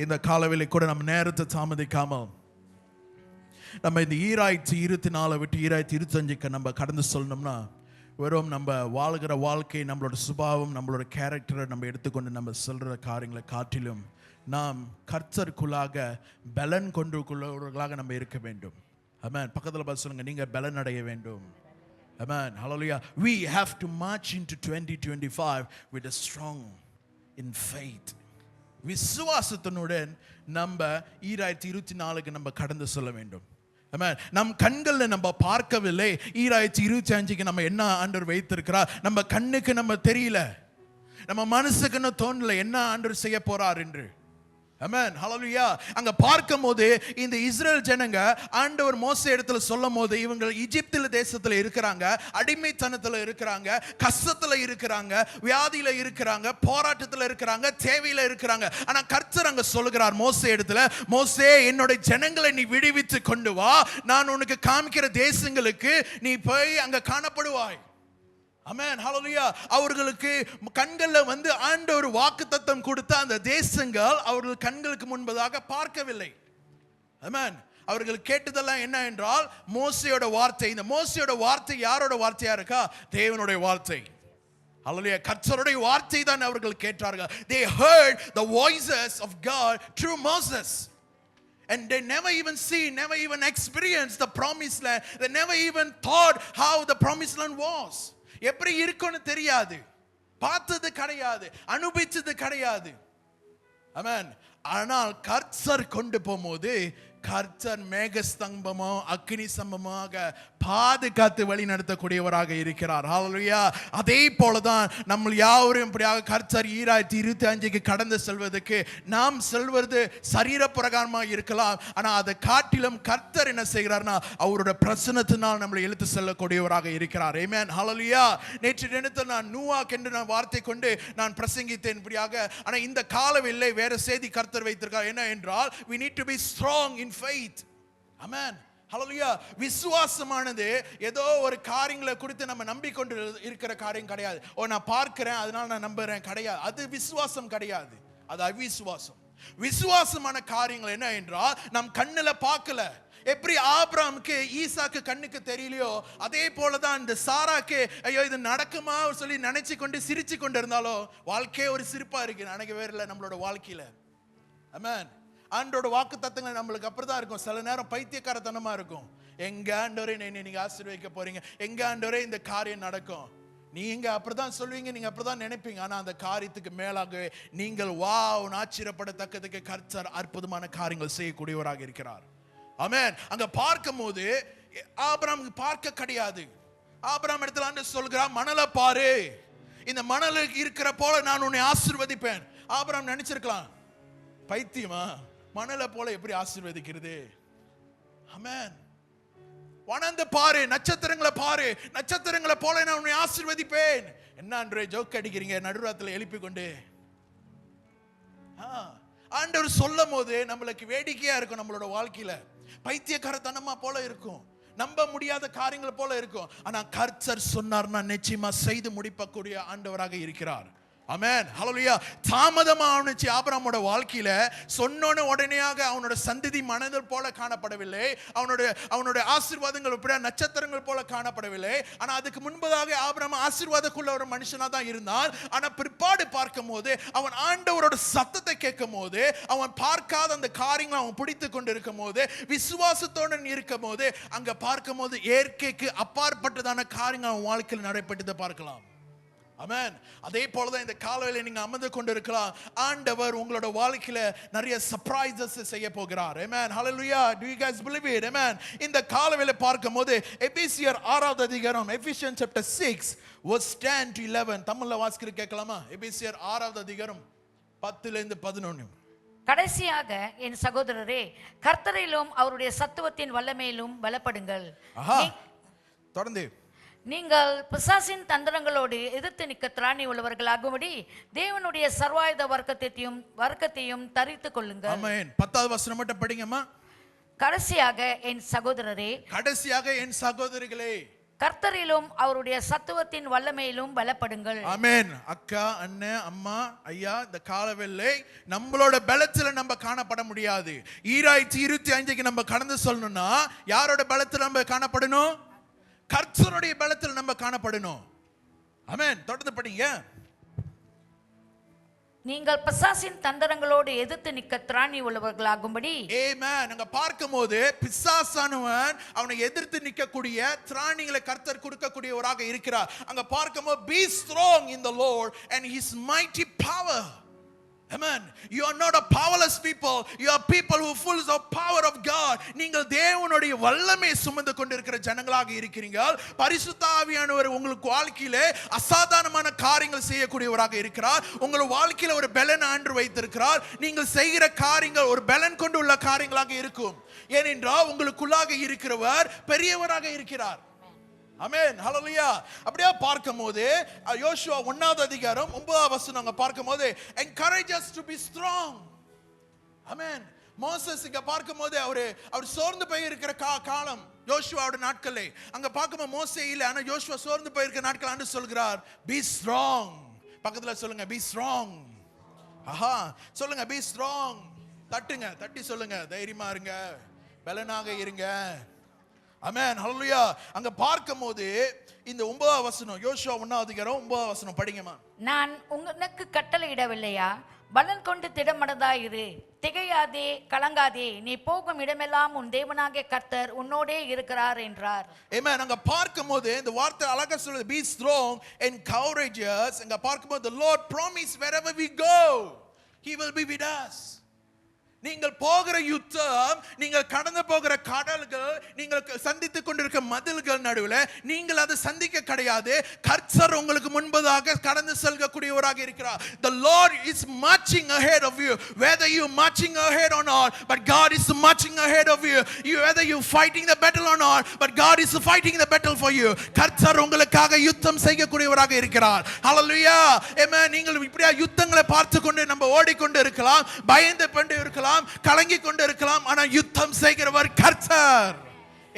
இந்த காலவேளை கூட நம்ம நேரத்தை தாமதிக்காமல் நம்ம இந்த 2024 விட்டு 2025க்கு நம்ம கடந்து சொல்லணும்னா, வெறும் நம்ம வாழ்கிற வாழ்க்கை, நம்மளோட சுபாவம், நம்மளோட கேரக்டரை நம்ம எடுத்துக்கொண்டு நம்ம சொல்கிற காரியங்களை காட்டிலும் நாம் கர்த்தருக்குள்ளாக பலன் கொண்டுள்ளவர்களாக நம்ம இருக்க வேண்டும். ஆமென். பக்கத்தில் பார்த்து சொல்லுங்க, நீங்கள் பலன் அடைய வேண்டும். Amen. Hallelujah. We have to march into 2025 with a strong in faith. விசுவாசத்தினுடன் நம்ம 2024க்கு நம்ம கடந்து சொல்ல வேண்டும். Amen. நம் கண்களில் நம்ம பார்க்கவில்லை 2025க்கு நம்ம என்ன ஆண்டவர் வைத்திருக்கிறார், நம்ம கண்ணுக்கு நம்ம தெரியல, நம்ம மனசுக்கு தோணல என்ன ஆண்டவர் செய்ய போறார் என்று. ஆமென். ஹல்லேலூயா. அங்க பார்க்கும்போது இந்த இஸ்ரேல் ஜனங்க ஆண்டவர் மோசே இடத்துல சொல்லும் போது, இவங்க எகிப்தில தேசத்துல இருக்கிறாங்க, அடிமைத்தனத்துல இருக்கிறாங்க, கஷ்டத்துல இருக்கிறாங்க, வியாதியில இருக்கிறாங்க, போராட்டத்துல இருக்கிறாங்க, தேவையில இருக்கிறாங்க. ஆனா கர்த்தர் அங்க சொல்லுகிறார் மோசே இடத்துல, மோசே என்னோட ஜனங்களை நீ விடுவித்து கொண்டு வா, நான் உனக்கு காமிக்கிற தேசங்களுக்கு நீ போய் அங்க காணப்படுவாய். ஆமென். ஹல்லேலூயா. அவர்களுக்கு கண்கள்ல ஆண்டவர் வாக்குத்தத்தம் கொடுத்த அந்த தேசங்கள் அவர்கள் கண்களுக்கு முன்பதாக பார்க்கவில்லை. ஆமென். அவர்கள் கேட்டதெல்லாம் என்ன என்றால் மோசேயோட வார்த்தை. இந்த மோசேயோட வார்த்தை யாரோட வார்த்தையா இருக்கா? தேவனுடைய வார்த்தை. ஹல்லேலூயா. கர்த்தருடைய வார்த்தை தான் அவர்கள் கேட்டார்கள். They heard the voices of God through Moses. And they never even never even experienced the promised land. They never even thought how the promised land was. எப்படி இருக்குன்னு தெரியாது, பார்த்தது கிடையாது, அனுபவிச்சது கிடையாது. ஆமென். ஆனால் கர்த்தர் கொண்டு போகும்போது கர்த்தர் மேகஸ்தம்பமோ அக்கினி ஸ்தம்பமாக பாதுகாத்து வழி நடத்தக்கூடியவராக இருக்கிறார். ஹல்லேலூயா. அதே போலதான் நம்ம யாவரும் இப்படியாக கர்த்தர் 2025க்கு கடந்து செல்வதற்கு நாம் செல்வது சரீர பிரகாரமாக இருக்கலாம், ஆனால் அதை காட்டிலும் கர்த்தர் என்ன செய்கிறார்னா அவருடைய பிரசன்னத்தினால் நம்மளை இழுத்து செல்லக்கூடியவராக இருக்கிறார். ஆமென். ஹல்லேலூயா. நேற்று தினத்தில் நான் நூவாக் என்று நான் வார்த்தை கொண்டு நான் பிரசங்கித்தேன் இப்படியாக. ஆனால் இந்த காலவில்லை வேற செய்தி கர்த்தர் வைத்திருக்கார். என்ன என்றால் we need to be strong in faith. Amen. Hallelujah. விசுவாசமானது ஏதோ ஒரு காரியங்களை குறித்து நம்ம நம்பிக்கொண்டு இருக்கிற காரியம் கிடையாது. நான் பார்க்கிறேன் அதனால நான் நம்புறேன் கிடையாது. அது விசுவாசம் கிடையாது, அது அவிசுவாசம். விசுவாசமான காரியங்கள் என்ன என்றால் நம் கண்ணுல பார்க்கல. எப்படி ஆபிரகாமுக்கு ஈசாக்கு கண்ணுக்கு தெரியலையோ அதே போலதான் இந்த சாராக்கு ஐயோ இது நடக்குமா சொல்லி நினைச்சு கொண்டு சிரிச்சு கொண்டு இருந்தாலோ வாழ்க்கையே ஒரு சிரிப்பா இருக்கு நினைக்கவே இல்லை நம்மளோட வாழ்க்கையில. ஆமென். ஆண்டோட வாக்கு தத்தங்கள் நம்மளுக்கு அப்படிதான் இருக்கும். சில நேரம் பைத்தியக்காரத்தனமா இருக்கும். எங்க ஆண்டவரே நீங்க ஆசீர்வதிக்க போறீங்க, எங்க ஆண்டவரே இந்த காரியம் நடக்கும், நீங்க அப்படிதான் சொல்வீங்க, நீங்க அப்படிதான் நினைப்பீங்க. ஆனா அந்த காரியத்துக்கு மேலாக நீங்கள் வாவ் ஆச்சரியப்படத்தக்கதுக்கு கர்த்தர் அற்புதமான காரியங்கள் செய்யக்கூடியவராக இருக்கிறார். ஆமென். அங்க பார்க்கும் போது ஆபிரகாமுக்கு பார்க்க கிடையாது. ஆபிரகாம் இடத்துல ஆண்டவர் சொல்கிறார் மணலை பாரு, இந்த மணலுக்கு இருக்கிற போல நான் உன்னை ஆசீர்வதிப்பேன். ஆபிரகாம் நினைச்சிருக்கலாம் பைத்தியமா, மணலை போல எப்படி ஆசீர்வதிக்கிறது? ஆமென். வணந்து பாரு, நட்சத்திரங்களை பாரு, நட்சத்திரங்களை போல நான் உன்னை ஆசீர்வதிப்பேன். என்ன அன்றே ஜோக் அடிக்கிறீங்க நடுராத்திரில எழுப்பி கொண்டு? ஆண்டவர் சொல்லும் போது நம்மளுக்கு வேடிக்கையா இருக்கும், நம்மளோட வாழ்க்கையில பைத்தியக்காரத்தனமா போல இருக்கும், நம்ப முடியாத காரியங்கள் போல இருக்கும். ஆனா கர்த்தர் சொன்னார்னா நிச்சயமா செய்து முடிப்பக்கூடிய ஆண்டவராக இருக்கிறார். ஆமென். ஹல்லேலூயா. தாமதமானுச்சு ஆபிரகாமோட வாழ்க்கையில. சொன்னோன உடனேயாக அவனோட சந்ததி மனதில் போல காணப்படவில்லை, அவனுடைய ஆசீர்வாதங்கள் இப்படியா நட்சத்திரங்கள் போல காணப்படவில்லை. ஆனா அதுக்கு முன்பதாக ஆபிரகாம் ஆசீர்வாதக்குள்ள ஒரு மனுஷனா தான் இருந்தான். ஆனா பிற்பாடு பார்க்கும் போது அவன் ஆண்டவரோட சத்தத்தை கேட்கும் போது, அவன் பார்க்காத அந்த காரியங்களை அவன் பிடித்து கொண்டு இருக்கும் போது, விசுவாசத்தோடு இருக்கும் போது அங்க பார்க்கும் போது இயற்கைக்கு அப்பாற்பட்டதான காரியங்கள் அவன் வாழ்க்கையில் நடைபெற்றதை பார்க்கலாம். ஆமென். அதே போலதான் இந்த காலையில நீங்க அமர்ந்து கொண்டு இருக்கலாம். ஆண்டவர் உங்களோட வாழ்க்கையில நிறைய சர்ப்ரைசஸ் செய்ய போகிறார். ஆமென். ஹalleluya. Do you guys believe it? Amen. இந்த காலையில பார்க்கும்போது எபேசியர் 6வது அதிகாரம், Ephesians chapter 6 verse 10 to 11 தமிழ்ல வாசிக்கிற கேட்கலாமா? எபேசியர் 6வது அதிகாரம் 10 ல இருந்து 11. கடைசியாக என் சகோதரரே கர்த்தரிலும் அவருடைய சத்துவத்தின் வல்லமையிலும் பலப்படுங்கள். தொடர்ந்து நீங்கள் பிசாசின் தந்திரங்களோடு எதிர்த்து நிற்க திராணி உள்ளவர்களாகும்படி தேவனுடைய சர்வாயுத வர்க்கத்தையும் தரித்துக் கொள்ளுங்கள். ஆமென். 10வது வசனம் மட்டும் படிங்கம்மா. கடைசியாக என் சகோதரரே, கடைசியாக என் சகோதரிகளே. கர்த்தரிலும் அவருடைய சத்துவத்தின் வல்லமையிலும் பலப்படுங்கள். ஆமென். அக்கா, அண்ணன், அம்மா, ஐயா, இந்த காலவெல்லை நம்மளோட பலத்துல நம்ம காணப்பட முடியாது. 2025 நம்ம கடந்து சொல்லணும்னா யாரோட பலத்துல நம்ம காணப்படணும்? கர்த்தருடைய பலத்துல நம்ம காணப்படணும். ஆமென். தொடர்ந்து படிங்க. நீங்கள் பிசாசின் தந்திரங்களோடு எதிர்த்து நிற்க திராணி உள்ளவர்களாகும்படி. ஆமென். அங்க பார்க்கும்போது பிசாசானவன் அவனை எதிர்த்து நிற்கக்கூடிய திராணிகளை கர்த்தர் கொடுக்கக்கூடியவராக இருக்கிறார். அங்க பார்க்கும்போது be strong in the Lord and his mighty power. Amen. You are not a powerless people. You are people who are full of power of God. நீங்கள் தேவனுடைய வல்லமை சுமந்து கொண்டிருக்கிற ஜனங்களாக இருக்கிறீங்க. பரிசுத்த ஆவியானவர் உங்களுக்கு வாழ்க்கையிலே அசாதாரணமான காரியங்கள் செய்யக்கூடியவராக இருக்கிறார். உங்கள் வாழ்க்கையில ஒரு பலன் ஆண்டு வைத்திருக்கிறார். நீங்கள் செய்கிற காரியங்கள் ஒரு பலன் கொண்டு உள்ள காரியங்களாக இருக்கும். ஏனென்றால் உங்களுக்குள்ளாக இருக்கிறவர் பெரியவராக இருக்கிறார். ஆமென். ஹல்லேலூயா. அப்படியே பார்க்கும்போது யோசுவா 1வது அதிகாரம் 9வது வசனம் அங்க பார்க்கும்போது encourage us to be strong. Amen. Moses இங்க பார்க்கும்போது அவர் சோர்ந்து போய் இருக்கிற காலம் யோசுவாவோட நாட்களே. அங்க பார்க்கும்போது மோசே இல்ல, ஆனா யோசுவா சோர்ந்து போய் இருக்கிற நாட்கள் ஆண்டு சொல்கிறார் be strong. பக்கத்துல சொல்லுங்க be strong. ஆஹா, சொல்லுங்க be strong. தட்டுங்க, தட்டி சொல்லுங்க தைரியமா இருங்க, பலனாக இருங்க. ஆமென். ஹல்லேலூயா. அங்க பார்க்கும்போது இந்த 9வது வசனம் யோசுவா 1வது அதிகாரம் 9வது வசனம் படிங்கம்மா. நான் உனக்கு கட்டளையிடவில்லையா? பலன் கொண்டு திடமனதாயிரு, திகையாதே, கலங்காதே, நீ போகும் இடமெல்லாம் உன் தேவனாகிய கர்த்தர் உன்னோடே இருக்கிறார் என்றார். ஆமென். அங்க பார்க்கும்போது இந்த வார்த்தை அழகா சொல்லுது be strong and courageous. அங்க பார்க்கும்போது the Lord promise wherever we go he will be with us. நீங்கள் போகிற யுத்தம், நீங்கள் கடந்து போகிற கடல்கள், நீங்கள் சந்தித்துக் கொண்டிருக்கிற மதில்கள் நடுவில் நீங்கள் அதை சந்திக்க கிடையாது. கர்த்தர் உங்களுக்கு முன்பதாக கடந்து செல்லக்கூடியவராக இருக்கிறார். The Lord is marching ahead of you, whether you marching ahead or not, but God is marching ahead of you. Whether you fighting the battle or not, but God is fighting the battle for you. கர்த்தர் உங்களுக்காக யுத்தம் செய்யக்கூடியவராக இருக்கிறார். ஹல்லேலூயா. ஆமென். நீங்கள் இப்படியா யுத்தங்களை பார்த்து கொண்டு நம்ம ஓடிக்கொண்டு இருக்கலாம், பயந்து கொண்டு இருக்கலாம், கலங்கி கொண்டு இருக்கலாம், ஆனா யுத்தம் செய்கிறவர் கர்த்தர்.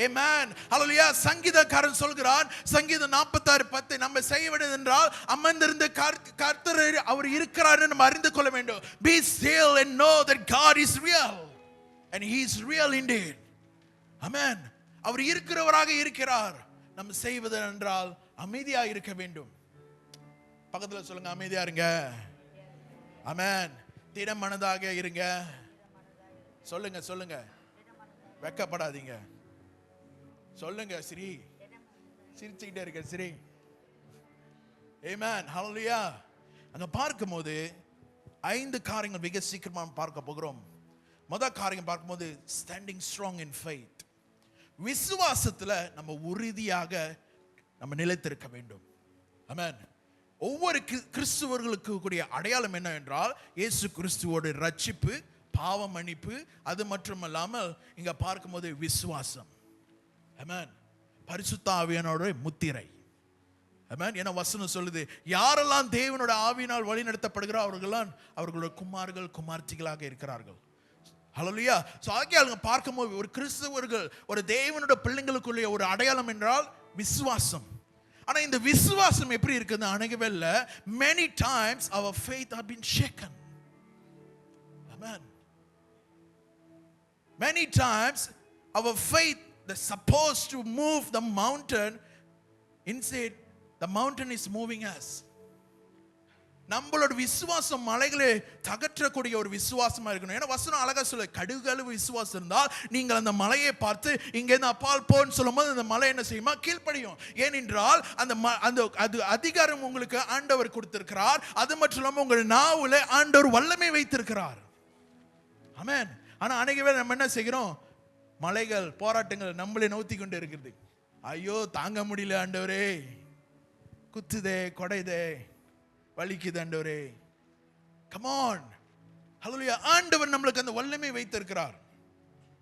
ஆமென். ஹல்லேலூயா. சங்கீதக்காரன் சொல்கிறான் சங்கீதம் 46:10 நம்ம செய்ய வேண்டியது என்றால் அமர்ந்திருந்த கர்த்தர் அவர் இருக்கிறார் என்று நம்ம அறிந்து கொள்ள வேண்டும். Be still and know that God is real and he is real indeed. ஆமென். அவர் இருக்கிறவராக இருக்கிறார். நம்ம செய்வது என்றால் அமைதியா இருக்க வேண்டும். பக்கத்துல சொல்லுங்க அமைதியா இருங்க. ஆமென். திடமனதாக இருங்க. சொல்லுங்க சொல்லுங்க, வெக்கப்படாதீங்க. சொல்லுங்க ஸ்ரீ, சிரிச்சுக்கிட்டே இருக்க ஸ்ரீ. ஆமென். ஹல்லேலூயா. அங்க பார்க்கும்போது 5 காரியங்கள் மிக சீக்கிரமா பார்க்க போகிறோம். முதல் காரியம் பார்க்கும்போது ஸ்டாண்டிங் ஸ்ட்ராங் இன் ஃபெய்த். விசுவாசத்துல நம்ம உறுதியாக நம்ம நிலைத்திருக்க வேண்டும். ஆமென். ஒவ்வொரு கிறிஸ்துவர்களுக்கு கூடிய அடையாளம் என்ன என்றால் இயேசு கிறிஸ்துவோட ரட்சிப்பு, பாவ மன்னிப்பு, அது மட்டுமல்லாமல் இங்க பார்க்கும்போது விசுவாசம். ஆமென். பரிசுத்த ஆவியானோட முத்திரை. ஆமென். என வசனம் சொல்லுது யாரெல்லாம் தேவனோட ஆவியினால் வழி நடத்தப்படுகிறார் அவர்களெல்லாம் அவர்களோட குமார்கள் குமார்த்திகளாக இருக்கிறார்கள். ஹல்லேலூயா. சோ ஆகியால பார்க்கும்போது ஒரு கிறிஸ்தவர்கள் ஒரு தேவனோட பிள்ளைகளுக்குள்ள ஒரு அடையாளம் என்றால் விசுவாசம். ஆனா இந்த விசுவாசம் எப்படி இருக்குது அணுகவே இல்ல. many times our faith have been shaken. Amen. Many times our faith that's supposed to move the mountain, instead the mountain is moving us. நம்மளோட விசுவாசம் மலைகளை தகற்றக்கூடிய ஒரு விசுவாசமா இருக்கணும். ஏன்னா வசனம் அழகா சொல்ல கடுகளவு விசுவாசம் இருந்தால் நீங்கள் அந்த மலையை பார்த்து இங்கேருந்து அப்பால் போன்னு சொல்லும்போது அந்த மலை என்ன செய்யுமா? கீழ்ப்படியும். ஏனென்றால் அந்த அது அதிகாரம் உங்களுக்கு ஆண்டவர் கொடுத்திருக்கிறார். அது மட்டும் இல்லாமல் உங்கள் நாவுல ஆண்டவர் வல்லமை வைத்திருக்கிறார். ஆமென். ஆனா அன்னைக்கு நம்ம என்ன செய்கிறோம்? மலைகள் போராட்டங்கள் நம்மளை நோத்தி கொண்டு இருக்கிறது. ஐயோ தாங்க முடியல ஆண்டவரே, குத்துதே, கொடைதே, வலிக்குது ஆண்டவரே. Come on. ஹல்லேலூயா. ஆண்டவர் நம்மளுக்கு அந்த வல்லமை வைத்திருக்கிறார்.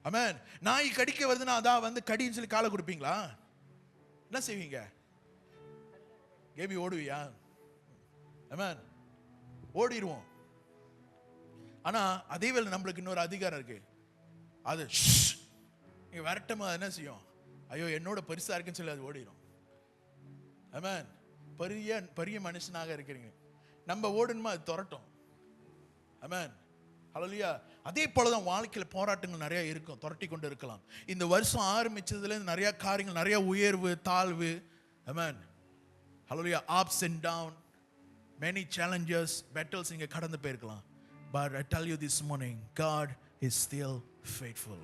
ஆமென். நாய் கடிக்க வருதுன்னா அதான் வந்து கடின்னு சொல்லி காலை கொடுப்பீங்களா? என்ன செய்வீங்க? கேபி ஓடுவியா? ஆமென். ஓடிடுவோம். ஆனா அதே வேளை நம்மளுக்கு இன்னொரு அதிகாரம் இருக்கு. அது நீ வரட்டமா என்ன செய்யும்? ஐயோ என்னோட பெருசா இருக்குன்னு சொல்லி அது ஓடிடும். ஆமென். பெரிய பெரிய மனுஷனாக இருக்கிறீங்க. நம்ம ஓடணுமா அது துரட்டும். ஆமென். ஹல்லேலூயா. அதே போலதான் வாழ்க்கையில போராட்டங்கள் நிறைய இருக்கும், துரட்டி கொண்டு இருக்கலாம். இந்த வருஷம் ஆரம்பிச்சதுல நிறைய காரியங்கள், நிறைய உயர்வு தாழ்வு. ஆமென். ஹல்லேலூயா. ups and down, many challenges, battles இங்க கடந்து போயிருக்கலாம். But I tell you this morning, God is still faithful.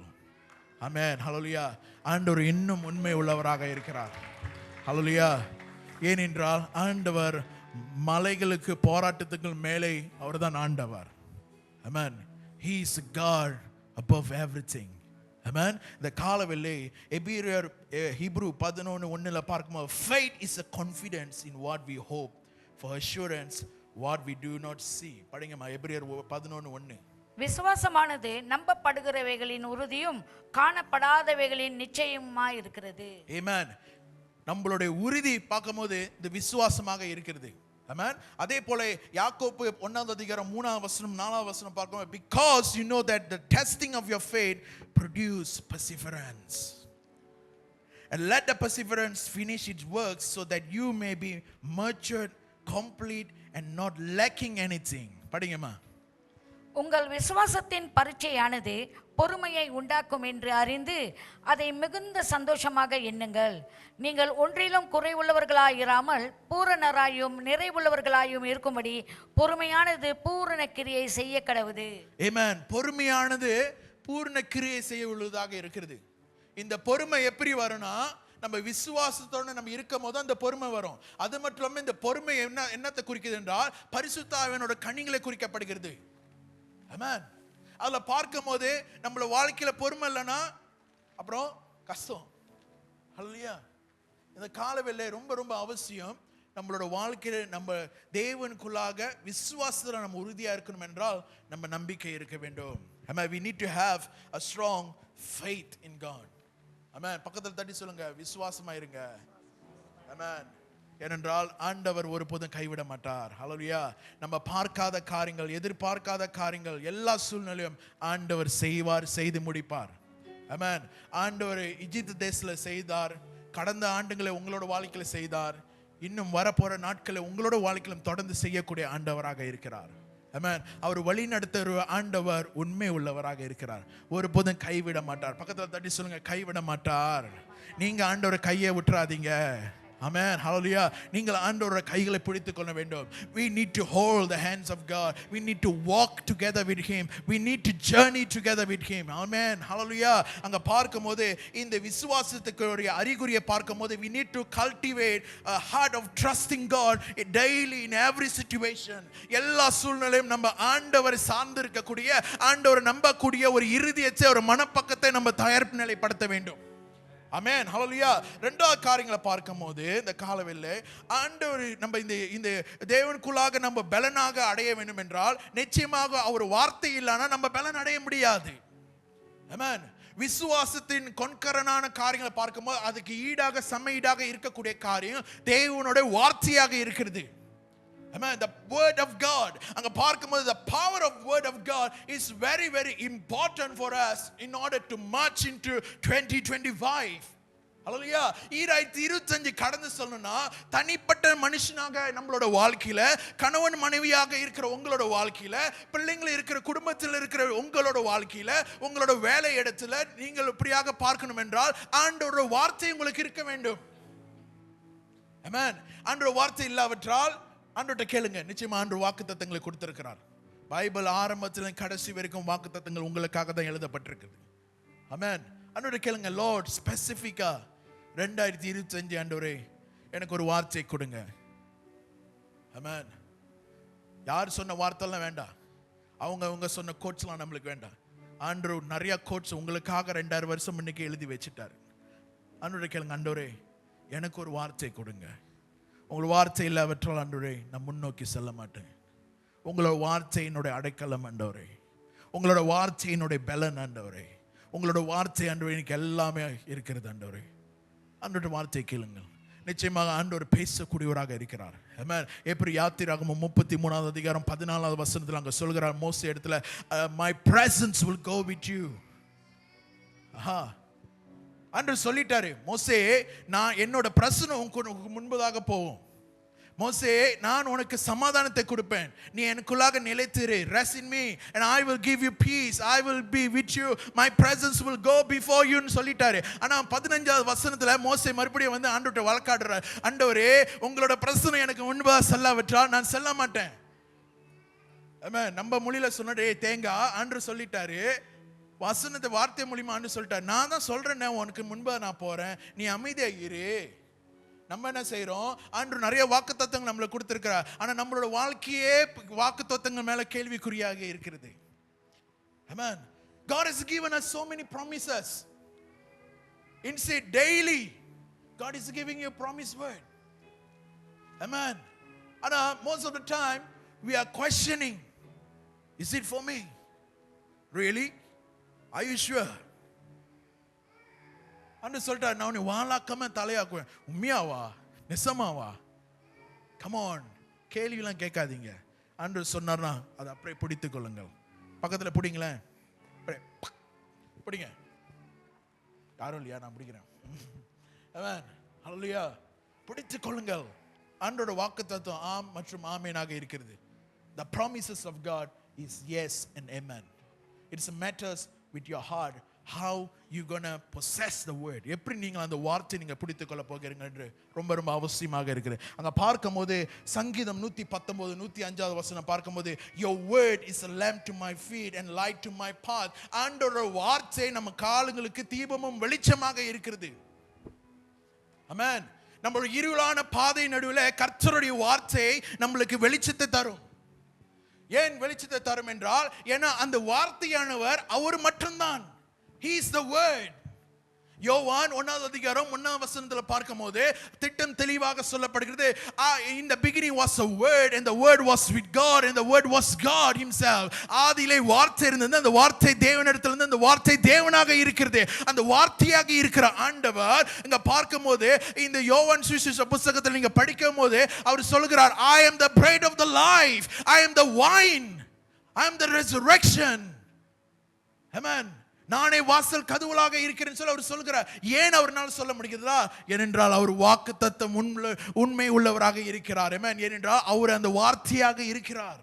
Amen. Hallelujah. ஆண்டவர் இன்னும் உண்மை உள்ளவராக இருக்கிறார். Hallelujah. ஏனென்றால் ஆண்டவர் மலைகளுக்கு போராட்டத்துக்கு மேலே அவர்தான் ஆண்டவர். Amen. He is God above everything. Amen. இந்த காலவெளியை ஹீப்ரு 11:1 பார்க்கும்போது faith is a confidence in what we hope, for assurance what we do not see. படிங்கம்மா எபிரேயர் 11:1. விசுவாசமானது நம்பப்படுகிறவைகளின் உறுதியும் காணப்படாதவைகளின் நிச்சயமுமாய் இருக்கிறது. Amen. நம்மளுடைய உறுதி பார்க்கும்போது இந்த விசுவாசமாக இருக்கிறது. Amen. அதே போல யாக்கோபு 1:3-4 பார்க்கும்போது because you know that the testing of your faith produce perseverance, and let the perseverance finish its work so that you may be matured, complete and not lacking anything. படிங்கம்மா. உங்கள் விசுவாசத்தின் பரீட்சையானது பொறுமையை உண்டாக்கும் என்று அறிந்து அதை மிகுந்த சந்தோஷமாக எண்ணுங்கள். நீங்கள் ஒன்றிலும் குறைவுள்ளவர்களாயிராமல் பூரணராயும் நிறைவுள்ளவர்களாயும் இருக்கும்படி பொறுமையானது பூரண கிரியை செய்ய கடவுது. ஆமென். பொறுமையானது பூரண கிரியை செய்ய உள்ளதாக இருக்கிறது. இந்த பொறுமை எப்படி வரும்னா, நம்ம விசுவாசத்தோட நம்ம இருக்கும் போது அந்த பொறுமை வரும். அது மட்டும் இல்லாமல் இந்த பொறுமை என்னத்தை குறிக்குது என்றால் பரிசுத்த ஆவியானோட கனிகளை குறிக்கப்படுகிறது. ஆமென். அதுல பார்க்கும் போது நம்மளோட வாழ்க்கையில பொறுமை இல்லைன்னா அப்புறம் கஷ்டம். ஹல்லேலூயா. இந்த காலவெளியில ரொம்ப ரொம்ப அவசியம். நம்மளோட வாழ்க்கையில நம்ம தேவனுக்குள்ளாக விசுவாசத்துல நம்ம உறுதியா இருக்கணும் என்றால் நம்ம நம்பிக்கை இருக்க வேண்டும். Amen. We need to have a strong faith in God. Amen. பக்கத்துல தட்டி சொல்லுங்க, விசுவாசமா இருங்க. Amen. ஏனென்றால் ஆண்டவர் ஒருபோதும் கைவிட மாட்டார். ஹல்லேலூயா. நம்ம பார்க்காத காரியங்கள், எதிர்பார்க்காத காரியங்கள் எல்லா சூழ்நிலையும் ஆண்டவர் செய்வார், செய்து முடிப்பார். ஆமென். ஆண்டவர் எகிப்து தேசத்துல செய்தார், கடந்த ஆண்டுகளை உங்களோட வாழ்க்கையில செய்தார், இன்னும் வரப்போற நாட்களை உங்களோட வாழ்க்கையிலும் தொடர்ந்து செய்யக்கூடிய ஆண்டவராக இருக்கிறார். ஆமென். அவர் வழி நடத்துகிற ஆண்டவர் உண்மை உள்ளவராக இருக்கிறார், ஒருபோதும் கைவிட மாட்டார். பக்கத்துல தட்டி சொல்லுங்க, கைவிட மாட்டார். நீங்க ஆண்டவரை கையை விட்டுறாதீங்க. Amen. Hallelujah. நீங்கள் ஆண்டவருடைய கைகளை பிடித்துக் கொள்ள வேண்டும். We need to hold the hands of God. We need to walk together with him. We need to journey together with him. Amen. Hallelujah. அங்க பார்க்கும்போது இந்த விசுவாசத்துக்கு ஒரு அறிகுறியை பார்க்கும்போது we need to cultivate a heart of trusting God daily in every situation. எல்லா சூழ்நிலையும் நம்ம ஆண்டவரை சார்ந்து இருக்கக்கூடிய, ஆண்டவரை நம்பக்கூடிய ஒரு இருதயத்தை, ஒரு மனப்பக்கத்தை நம்ம தயாரிப்பு நிலைப்படுத்த வேண்டும். ஆமென். ஹல்லேலூயா. இரண்டாவது காரியங்களை பார்க்கும்போது இந்த காலவெளியில ஆண்டவர் நம்ம இந்த தேவனுக்குள்ளாக நம்ம பலனாக அடைய வேண்டும் என்றால் நிச்சயமாக அவர் வார்த்தை இல்லைன்னா நம்ம பலன் அடைய முடியாது. ஆமென். விசுவாசத்தின் கொன்கரனான காரியங்களை பார்க்கும்போது அதுக்கு ஈடாக சமஈடாக இருக்கக்கூடிய காரியம் தேவனுடைய வார்த்தையாக இருக்கிறது. Amen. The word of God. அங்க பார்க்கும்போது the power of word of God is very very important for us in order to march into 2025. ஹல்லேலூயா. 2025 கடந்து சொல்லணும்னா தனிப்பட்ட மனுஷனாக நம்மளோட வாழ்க்கையில, கணவன் மனைவியாக இருக்கிற உங்களோட வாழ்க்கையில, பிள்ளைங்கள் இருக்கிற குடும்பத்தில் இருக்கிற உங்களோட வாழ்க்கையில, உங்களோட வேலை இடத்துல நீங்கள் இப்படியாக பார்க்கணும் என்றால் ஆண்டவருடைய வார்த்தை உங்களுக்கு இருக்க வேண்டும். ஆமென். ஆண்டவருடைய வார்த்தை இல்லாவிட்டால் ஆண்டவர்கிட்ட கேளுங்க, நிச்சயமா ஆண்டவர் வாக்குத்தத்தங்களை கொடுத்திருக்கிறார். பைபிள் ஆரம்பத்துல கடைசி வரைக்கும் வாக்குத்தத்தங்கள் உங்களுக்காக தான் எழுதப்பட்டிருக்குது. ஆமென். ஆண்டவர்கிட்ட கேளுங்க, லார்ட் ஸ்பெசிஃபிக்கா 2025 ஆண்டவரே எனக்கு ஒரு வார்த்தை கொடுங்க. ஆமென். யார் சொன்ன வார்த்தைலாம் வேண்டாம், அவங்க சொன்ன கோட்ஸ்லாம் நம்மளுக்கு வேண்டாம். ஆண்டவர் நிறைய கோட்ஸ் உங்களுக்காக 2000 வருஷம் முன்னுக்கு எழுதி வச்சுட்டாரு. ஆண்டவர்கிட்ட கேளுங்க, ஆண்டவரே எனக்கு ஒரு வார்த்தை கொடுங்க. உங்களோட வார்த்தை இல்லாவிட்டால் ஆண்டவரே நான் முன்னோக்கி செல்ல மாட்டேன். உங்களோட வார்த்தையினுடைய அடைக்கலம் ஆண்டவரே, உங்களோட வார்த்தையினுடைய பலன் ஆண்டவரே, உங்களோட வார்த்தை ஆண்டவரே எனக்கு எல்லாமே இருக்கிறது ஆண்டவரே. ஆண்டவருடைய வார்த்தை கேளுங்கள், நிச்சயமாக ஆண்டவர் பேசக்கூடியவராக இருக்கிறார். ஆமென். எப்படி யாத்திராகமம் 33:14 அங்க சொல்கிறார், மோசே இடத்துல my presence will go with you. ஆண்டவர் சொல்லிட்டாரு, மோசே நான் என்னோட பிரசனம் உனக்கு முன்பதாக போகும். மோசே நான் உனக்கு சமாதானத்தை கொடுப்பேன், நீ எனக்குள்ளாக நிலைத்திரு. Rest in me and I will give you peace, I will be with you, my presence will go before you ன்னு சொல்லிட்டாரு. ஆனா 15வது வசனத்துல மோசே மறுபடியும் வந்து ஆண்டவர்ட்ட வழக்காடுறார். ஆண்டவரே, உங்களோட பிரசனம் எனக்கு முன்பாக செல்லாவிட்டால் நான் செல்ல மாட்டேன். ஆமென். நம்ம மொழியில சொன்னடே தேங்கா, ஆண்டவர் சொல்லிட்டாரு, வசனத்தை வார்த்தை மூலமா ஆண்டவர் சொல்லிட்டாரு, நான் தான் சொல்றேனே உனக்கு முன்பாக நான் போறேன், நீ அமைதியா இரு. நம்ம என்ன செய்யறோம், ஆண்டவர் நிறைய வாக்குத்தத்தங்கள் நம்மளுக்கு கொடுத்திருக்கிறார், ஆனா நம்மளோட வாழ்க்கையே வாக்குத்தத்தங்கள் மேல கேள்விக்குறியாக இருக்கிறது. Amen. God has given us so many promises. Instead, daily God is giving you a promise word. Amen. And most of the time we are questioning, is it for me? Really? Are you sure? அன்று சொல்லிட்டா, நான் உன்னை வாழாக்காம தலையாக்குவேன். உண்மையாவா? நெசமாவா? Come on, கேள்விலாம் கேட்காதீங்க. அன்று சொன்னார்னா அதை அப்படியே பிடித்து கொள்ளுங்கள். பக்கத்தில் பிடிங்களேன், பிடிங்க. யாரும் இல்லையா? நான் பிடிக்கிறேன். ஹல்லேலூயா. பிடித்து கொள்ளுங்கள். அன்றோட வாக்குத்தத்தம் ஆம் மற்றும் ஆமேனாக இருக்கிறது. The promises of God is yes and amen. It's matters with your heart, how you gonna possess the word. எப்படி நீங்கள் அந்த வார்த்தை நீங்க பிடித்துக் கொள்ள போகிறீங்க என்று ரொம்ப ரொம்ப அவசியமாக இருக்குது. அங்க பார்க்கும்போது சங்கீதம் 119 105வது வசனம் பார்க்கும்போது, your word is a lamp to my feet and light to my path. ஆண்டவருடைய வார்த்தை நம்ம கால்களுக்கு தீபமும் வெளிச்சமாக இருக்கிறது. ஆமென். நம்மளுடைய இருளான பாதை நடுவில் கர்த்தருடைய வார்த்தை நம்மளுக்கு வெளிச்சத்தை தரும். ஏன் வெளிச்சத்தை தரும் என்றால், ஏன்னா அந்த வார்த்தையானவர் அவர் மட்டும்தான். He is the word. யோவான் 1வது அதிகாரம் 1வது வசனத்துல பார்க்கும்போது திட்டம் தெளிவாக சொல்லப்படுகிறது. In the beginning was a word and the word was with God and the word was God himself. ஆதியிலே வார்த்தை இருந்தது, அந்த வார்த்தை தேவனிடத்தில் இருந்து, அந்த வார்த்தை தேவனாக இருக்கிறது. அந்த வார்த்தையாக இருக்கிற ஆண்டவர் இங்க பார்க்கும்போது இந்த யோவான் சுவிசேஷ புத்தகத்தில் நீங்க படிக்கும்போது அவர் சொல்கிறார், I am the bread of the life, I am the wine, I am the resurrection. Amen. நானே வாசல் கதவுகளாக இருக்கிறேன்னு சொல்லி அவர் சொல்கிறார். ஏன் அவர்னால சொல்ல முடிகிறதா? ஏனென்றால் அவர் வாக்குத்தத்தம் உண்மை உள்ளவராக இருக்கிறார். ஆமென். ஏனென்றால் அவர் அந்த வார்த்தையாக இருக்கிறார்.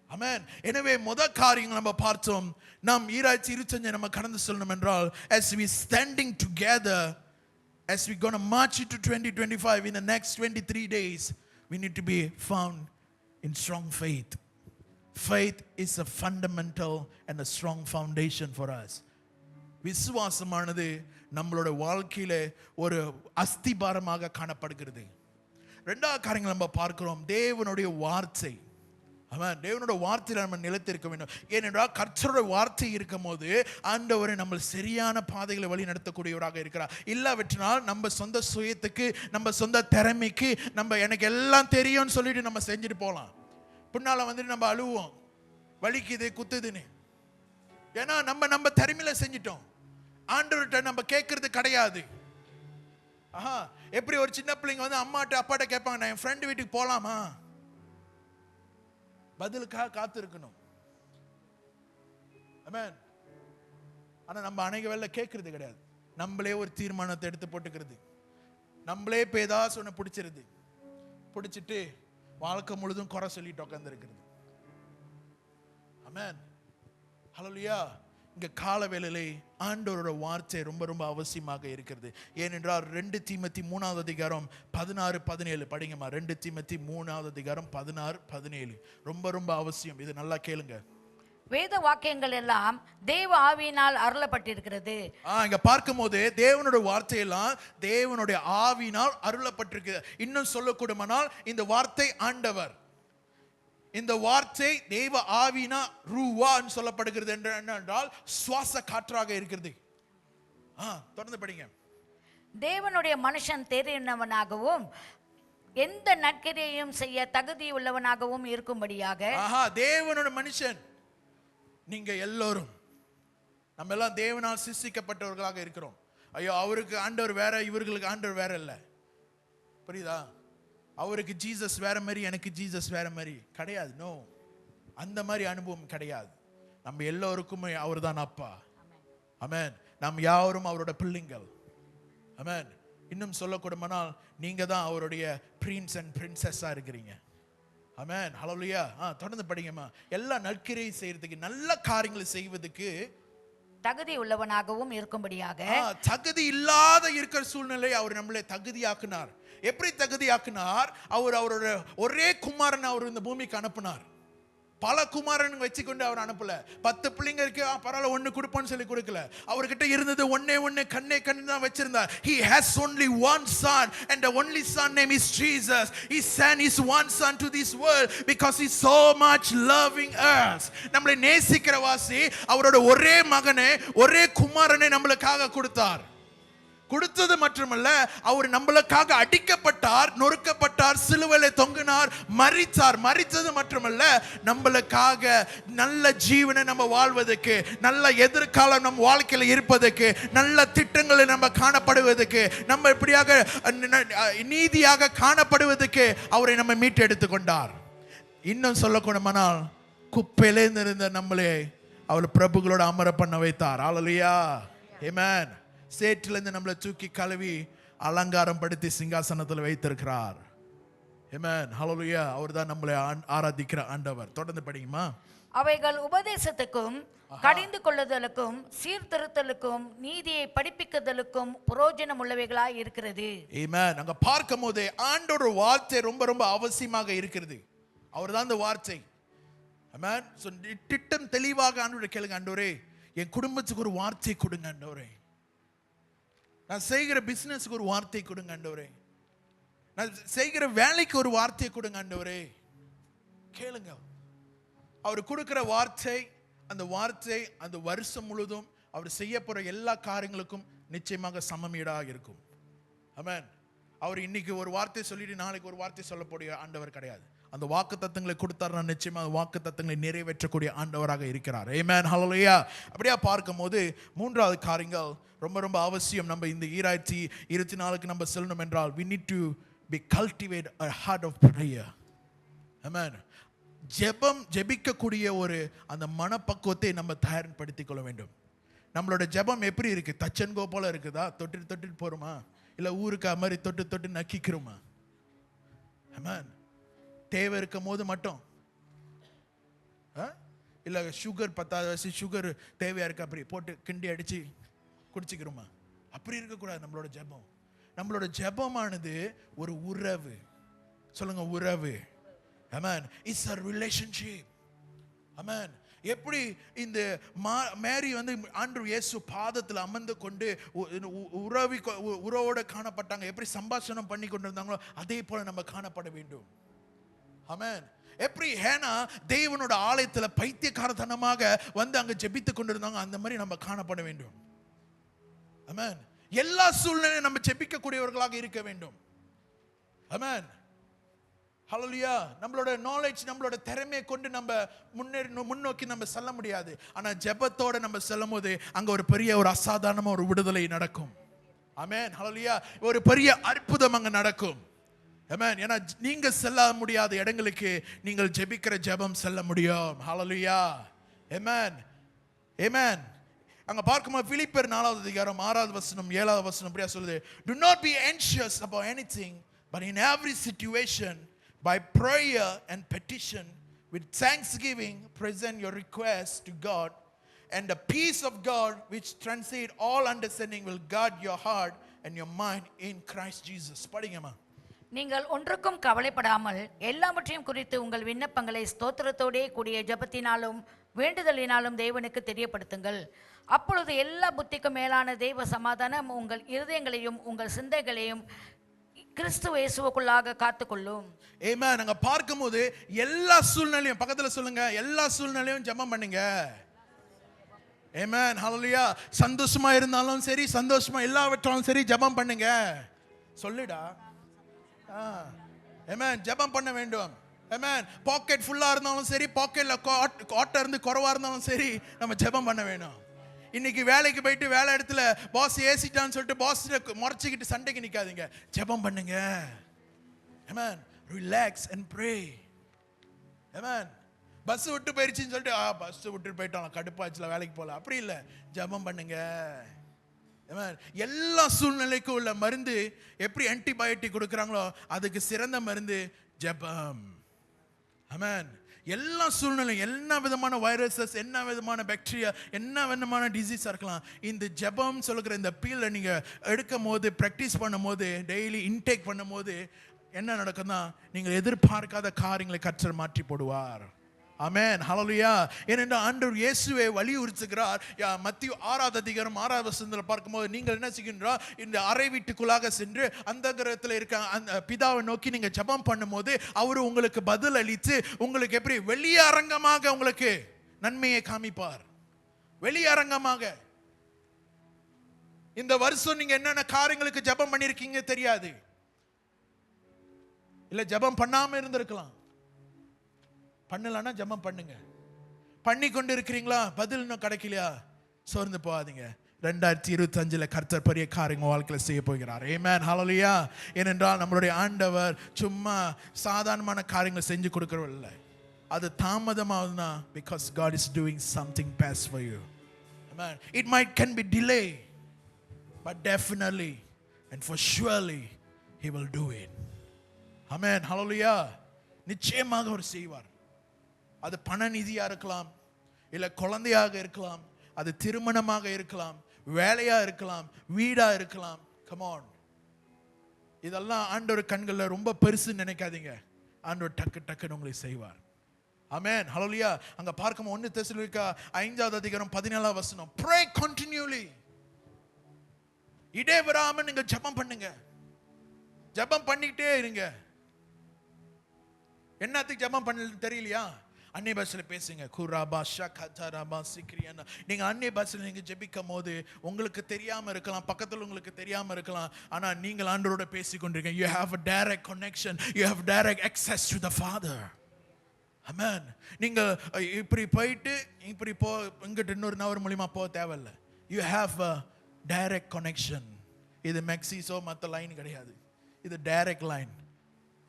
ஆமென். எனவே முதல் காரியங்கள் நம்ம பார்த்தோம். நாம் 2025 நம்ம கடந்து செல்லணும் என்றால், as we standing together, as we going to march into 2025 in the next 23 days, we need to be found in strong faith. Faith is a fundamental and a strong foundation for us. விசுவாசமானது நம்மளோட வாழ்க்கையில ஒரு அஸ்திபாரமாக காணப்படுகிறது. இரண்டாவது காரியங்கள் நம்ம பார்க்கிறோம், தேவனுடைய வார்த்தை. ஆமென். தேவனுடைய வார்த்தையில நம்ம நிலைத்திருக்க வேண்டும். ஏனென்றால் கர்த்தருடைய வார்த்தை இருக்கும்போது ஆண்டவரை நம்ம சரியான பாதைகளை வழி நடத்தக்கூடியவராக இருக்கிறார். இல்லாவிட்டால் நம்ம சொந்த சுயத்துக்கு, நம்ம சொந்த திறமைக்கு, நம்ம எனக்கு எல்லாம் தெரியும்னு சொல்லிட்டு நம்ம செஞ்சுட்டு போகலாம். பின்னால வந்துட்டு நம்ம அழுவோம், வலிக்குது குத்துதுன்னு. ஏன்னா நம்ம திறமையில செஞ்சிட்டோம். ஆண்டவர்கிட்ட நம்ம கேட்கறது கிடையாது. எப்படி ஒரு சின்ன பிள்ளைங்க வந்து அம்மாட்ட அப்பாட்ட கேட்பாங்க, நான் என் ஃப்ரெண்டு வீட்டுக்கு போலாமா? பதிலுக்காக காத்து இருக்கணும். ஆமென். ஆனா நம்ம அநேக வேளை கேட்கறது கிடையாது. நம்மளே ஒரு தீர்மானத்தை எடுத்து போட்டுக்கிறது, நம்மளே பேதாஸ் ஒன்று பிடிச்சிருது, பிடிச்சிட்டு வாழ்க்கை முழுதும் குறை சொல்லிட்டு உட்கார்ந்து இருக்கிறது. ஆமென். ஹல்லேலூயா. இங்க கால வேளையிலே ஆண்டவரோட வார்த்தை ரொம்ப ரொம்ப அவசியமாக இருக்கிறது. ஏனென்றால் 2 தீமோத்தேயு 3வது அதிகாரம் 16 17 படிங்கம்மா. 2 தீமோத்தேயு 3வது அதிகாரம் 16 17 ரொம்ப ரொம்ப அவசியம். இது நல்லா கேளுங்க. வேத வாக்கியங்கள் எல்லாம் தேவ ஆவியினால் அருளப்பட்டிருக்கிறது. இங்க பார்க்கும்போது தேவனுடைய வார்த்தையெல்லாம் தேவனுடைய ஆவியினால் அருளப்பட்டிருக்கு. இன்னும் சொல்லக்கூடுமானால் இந்த வார்த்தை ஆண்டவர், இந்த வார்த்தை தேவ ஆவினா ரூவான்னு சொல்லப்படுகிறது. என்றால் சுவாச காற்றாக இருக்கிறது. தொடர்ந்து படிங்க. தேவனுடைய மனுஷன் தெரிந்தவனாகவும் எந்த நற்கிரியையும் செய்ய தகுதி உள்ளவனாகவும் இருக்கும்படியாக. தேவனுடைய மனுஷன் நீங்க எல்லோரும், நம்ம எல்லாம் தேவனால் சிருஷ்டிக்கப்பட்டவர்களாக இருக்கிறோம். ஐயோ அவருக்கு ஆண்டவர் வேற, இவர்களுக்கு ஆண்டவர் வேற இல்ல. புரியுதா? அவருக்கு ஜீசஸ் வேற மாதிரி, எனக்கு ஜீசஸ் வேற மாதிரி கிடையாது. நோ, அந்த மாதிரி அனுபவம் கிடையாது. நம்ம எல்லோருக்குமே அவர் தான் அப்பா. ஆமென். நாம் யாவரும் அவரோட பிள்ளைங்கள். ஆமென். இன்னும் சொல்லக்கூடமானால் நீங்க தான் அவருடைய பிரின்ஸ் அண்ட் பிரின்சஸா இருக்கிறீங்க. ஆமென். ஹalleluya. தொடர்ந்து படிங்கம்மா. எல்லா நற்கிரியை செய்யறதுக்கு, நல்ல காரியங்களை செய்வதற்கு தகுதி உள்ளவனாகவும் இருக்கும்படியாக. தகுதி இல்லாத இருக்கிற சூழ்நிலை அவர் நம்மளை தகுதியாக்குனார். எப்படி தகுதியாக்குனார்? அவர் அவரோட ஒரே குமாரன் அவர் இந்த பூமிக்கு அனுப்பினார். பல குமாரன் வச்சுக்கொண்டு அவர் அனுப்பல. 10 பிள்ளைங்க இருக்கு, பரவாயில்ல ஒன்னு கொடுப்போன்னு சொல்லி கொடுக்கல. அவர்கிட்ட இருந்தது ஒன்னே கண்ணே தான் வச்சிருந்தார். He has only one son and the only son name is Jesus. He sent his one son to this world because he so much loving us. நம்மளை நேசிக்கிற வாசி அவரோட ஒரே மகனை, ஒரே குமாரனை நம்மளுக்காக கொடுத்தார். கொடுத்தது மட்டுமல்ல, அவர் நம்மளுக்காக அடிக்கப்பட்டார், நொறுக்கப்பட்டார், சிலுவையிலே தொங்கினார், மரித்தார். மரித்தது மட்டுமல்ல, நம்மளுக்காக நல்ல ஜீவனை நம்ம வாழ்வதற்கு, நல்ல எதிர்காலம் நம்ம வாழ்க்கையில் இருப்பதற்கு, நல்ல திட்டங்களை நம்ம காணப்படுவதற்கு, நம்ம இப்படியாக நீதியாக காணப்படுவதற்கு அவரை நம்ம மீட்டு எடுத்துக்கொண்டார். இன்னும் சொல்லக்கூடமானால் குப்பையிலேருந்து இருந்த நம்மளே அவர் பிரபுகளோட அமர பண்ண வைத்தார். ஹல்லேலூயா. ஆமென். சேற்றிலிருந்து நம்மளை தூக்கி கழுவி அலங்காரம் படுத்தி சிங்காசனத்தில் வைத்திருக்கிறார். ஆமென். ஹல்லேலூயா. அவர்தான் நம்மளை ஆராதிக்கிற ஆண்டவர். தொடர்ந்து படிங்கம்மா. அவைகள் உபதேசத்துக்கும் கடிந்து கொள்ளுதலுக்கும் சீர்திருத்தலுக்கும் நீதியை படிப்பிக்குதலுக்கும் பிரயோஜனம் உள்ளவைகளாய் இருக்கிறது. ஆமென். அங்க பார்க்கும் போது ஆண்டோட வார்த்தை ரொம்ப ரொம்ப அவசியமாக இருக்கிறது. அவர்தான் அந்த வார்த்தை. ஆமென். சோ திட்டம் தெளிவாக ஆண்டவரை கேளுங்க. ஆண்டவரே, என் குடும்பத்துக்கு ஒரு வார்த்தை கொடுங்க ஆண்டவரே. நான் செய்கிற பிசினஸ்க்கு ஒரு வார்த்தை கொடுங்க ஆண்டவரே. நான் செய்கிற வேலைக்கு ஒரு வார்த்தை கொடுங்க ஆண்டவரே. கேளுங்க. அவர் கொடுக்கிற வார்த்தை, அந்த வார்த்தை அந்த வருஷம் முழுதும் அவர் செய்ய போற எல்லா காரியங்களுக்கும் நிச்சயமாக சமமீடாக இருக்கும். ஆமென். அவர் இன்னைக்கு ஒரு வார்த்தை சொல்லிட்டு நாளைக்கு ஒரு வார்த்தை சொல்லக்கூடிய ஆண்டவர் கிடையாது. அந்த வாக்கு தத்தங்களை கொடுத்தாருன்னா நிச்சயமாக வாக்கு தத்தங்களை நிறைவேற்றக்கூடிய ஆண்டவராக இருக்கிறார். ஆமென். ஹல்லேலூயா. அப்படியே பார்க்கும்போது மூன்றாவது காரியங்கள் ரொம்ப ரொம்ப அவசியம். நம்ம இந்த 2024க்கு நம்ம செல்லணும் என்றால் we need to be cultivate a heart of prayer. ஆமென். ஜெபிக்கக்கூடிய ஒரு அந்த மனப்பக்குவத்தை நம்ம தயார்படுத்திக் கொள்ள வேண்டும். நம்மளோட ஜெபம் எப்படி இருக்கு? தச்சன்கோ போல இருக்குதா? தொட்டு போறோமா? இல்ல ஊருக்கு மாதிரி தொட்டு நக்கிக்கிறோமா? ஆமென். தேவை இருக்கும் போது மட்டும், இல்ல சுகர் 10 வயசு சுகர் தேவையா இருக்கு அப்படி போட்டு கிண்டி அடிச்சு குடிச்சுக்கிறோமா? அப்படி இருக்கக்கூடாது நம்மளோட ஜெபம். நம்மளோட ஜெபமானது ஒரு உறவு. சொல்லுங்க, உறவு. Amen. It's a relationship. Amen. எப்படி இந்த மேரி வந்து ஆண்டவர் இயேசு பாதத்தில் அமர்ந்து கொண்டு உறவோட காணப்பட்டாங்க, எப்படி சம்பாஷணம் பண்ணி கொண்டிருந்தாங்களோ அதே போல நம்ம காணப்பட வேண்டும். ஆமென். எப்படி ஹேனா தேவனோட ஆலயத்தில் பைத்தியக்காரத்தனமாக வந்து அங்க ஜெபித்துக் கொண்டிருந்தாங்க, அந்த மாதிரி நம்ம காணப்பட வேண்டும். ஆமென். எல்லா சூழ்நிலையும் நம்ம ஜெபிக்கக்கூடியவர்களாக இருக்க வேண்டும். ஆமென். ஹல்லேலூயா. நம்மளோட நாலேஜ், நம்மளோட திறமையை கொண்டு நம்ம முன்னோக்கி நம்ம செல்ல முடியாது. ஆனா ஜெபத்தோட நம்ம செல்லும் போது அங்க ஒரு பெரிய ஒரு அசாதாரணமா ஒரு விடுதலை நடக்கும். ஆமென். ஹல்லேலூயா. ஒரு பெரிய அற்புதம் அங்க நடக்கும். ஆமென். ஏன்னா நீங்க செல்ல முடியாத இடங்களுக்கு நீங்கள் ஜெபிக்கிற ஜெபம் செல்ல முடியும். ஹல்லேலூயா. ஆமென். ஆமென். அங்க பார்க்கும்போது பிலிப்பியர் 4வது அதிகாரம் 6வது வசனம் 7வது வசனம் அப்படியே சொல்லுது. Do not be anxious about anything, but in every situation by prayer and petition with thanksgiving present your requests to God, and the peace of God which transcends all understanding will guard your heart and your mind in Christ Jesus. படிங்கம்மா. நீங்கள் ஒன்றுக்கும் கவலைப்படாமல் எல்லாவற்றையும் குறித்து உங்கள் விண்ணப்பங்களை ஸ்தோத்திரத்தோடே கூடிய ஜெபத்தினாலும் வேண்டுதலினாலும் தேவனுக்கு தெரியப்படுத்துங்கள். அப்பொழுது எல்லா புத்திக்கும் மேலான தெய்வ சமாதானம் உங்கள் இருதயங்களையும் உங்கள் சிந்தைகளையும் கிறிஸ்து இயேசுவுக்குள்ளாக காத்துக்கொள்ளும். ஆமென். நாங்க பார்க்கும்போது எல்லா சூழ்நிலையும், பக்கத்துல சொல்லுங்க, எல்லா சூழ்நிலையும் ஜெபம் பண்ணுங்க. ஆமென். ஹல்லேலூயா. சந்தோஷமா இருந்தாலும் சரி, சந்தோஷமா எல்லாவற்றாலும் சரி ஜெபம் பண்ணுங்க. சொல்லுடா. ஆமென். ஜெபம் பண்ண வேண்டும். ஆமென். பாக்கெட் ஃபுல்லா இருந்தாலும் சரி, பாக்கெட்ல காட்ட இருந்து குறைவா இருந்தாலும் சரி, நம்ம ஜெபம் பண்ண வேணும். இன்னைக்கு வேலைக்கு போயிட்டு வேலை இடத்துல பாஸ் ஏசிட்டான்னு சொல்லிட்டு பாஸ் முறைச்சிக்கிட்டு சண்டைக்கு நிக்காதீங்க. ஜெபம் பண்ணுங்க. Amen. Relax and pray. Amen. Bus விட்டு போயிருச்சுன்னு சொல்லிட்டு பஸ் விட்டு போயிட்டோம் கடுப்பாச்சுல வேலைக்கு போல, அப்படி இல்லை. ஜெபம் பண்ணுங்க. Amen. எல்லா சூழ்நிலைக்கும் உள்ள மருந்து எப்படி ஆன்டிபயோட்டிக் கொடுக்குறாங்களோ அதுக்கு சிறந்த மருந்து ஜெபம். ஆமென். எல்லா சூழ்நிலையும், என்ன விதமான வைரஸஸ், என்ன விதமான பாக்டீரியா, என்ன விதமான டிசீஸாக இருக்கலாம், இந்த ஜெபம் சொல்லுகிற இந்த பீலை நீங்கள் எடுக்கும் போது, ப்ராக்டிஸ் பண்ணும் போது, டெய்லி இன்டேக் பண்ணும் போது என்ன நடக்கும்னா நீங்கள் எதிர்பார்க்காத காரியங்களை கர்த்தர் மாற்றி போடுவார். ஆமென். ஹல்லேலூயா. ஏனென்றால் ஆண்டவர் இயேசுவை வலியுறுத்துகிறார். மத்தேயு 6:6 பார்க்கும்போது நீங்கள் என்ன செய்கின்றார், இந்த அறை வீட்டுக்குள்ளாக சென்று அந்த கிரகத்தில் இருக்க அந்த பிதாவை நோக்கி நீங்கள் ஜெபம் பண்ணும்போது அவர் உங்களுக்கு பதில் அளித்து உங்களுக்கு எப்படி வெளியரங்கமாக உங்களுக்கு நன்மையை காமிப்பார். வெளியரங்கமாக. இந்த வருஷம் நீங்க என்னென்ன காரியங்களுக்கு ஜெபம் பண்ணிருக்கீங்க தெரியாது, இல்ல ஜெபம் பண்ணாம இருந்திருக்கலாம். பண்ணலன்னா ஜெபம் பண்ணுங்க. பண்ணி கொண்டு இருக்கிறீங்களா, பதில் இன்னும் கிடைக்கலையா, சோர்ந்து போகாதீங்க. 2025 கர்த்தர் பெரிய காரியங்கள் வாழ்க்கையில் செய்ய போகிறார். ஆமென். ஹல்லேலூயா. ஏனென்றால் நம்மளுடைய ஆண்டவர் சும்மா சாதாரணமான காரியங்களை செஞ்சு கொடுக்கறதில்லை. அது தாமதமாகுதுன்னா because God is doing something best for you. Amen. It can be delay, but definitely and for surely he will do it. Amen. Hallelujah. நிச்சயமாக அவர் செய்வார். அது பண நிதியா இருக்கலாம், இல்ல குழந்தையாக இருக்கலாம், அது திருமணமாக இருக்கலாம், வேலையா இருக்கலாம், வீடா இருக்கலாம். Come on. இதெல்லாம் ஆண்டவர் கண்களில் ரொம்ப பெருசு நினைக்காதீங்க. ஆண்டவர் டக்கு டக்குன்னு உங்களை செய்வார். ஆமென். ஹல்லேலூயா. அங்க பார்க்கும் 1 தெசலோனிக்கா 5:17 pray continually. இடைவிடாம நீங்க ஜெபம் பண்ணுங்க. ஜெபம் பண்ணிட்டே இருங்க. என்னத்துக்கு ஜெபம் பண்ணல தெரியலையா, அந்நிய பாஷையில பேசுங்க. குராபா ஷகதரபா சிக்ரியனா. நீங்க அந்நிய பாஷையில நீங்க ஜெபிக்கும் போது உங்களுக்கு தெரியாம இருக்கலாம், பக்கத்துல உங்களுக்கு தெரியாம இருக்கலாம், ஆனா நீங்கள் ஆண்டவரோட பேசிக் கொண்டிருக்கீங்க. You have a direct connection. You have direct access to the Father. Amen. நீங்க இப்படி போயிட்டு இப்படி போ, இங்கிட்ட இன்னொரு நபர் மூலமா போக தேவையில்லை. You have a direct connection. இது மெக்சிஸோ மற்ற லைன் கிடையாது, இது டைரக்ட் லைன்.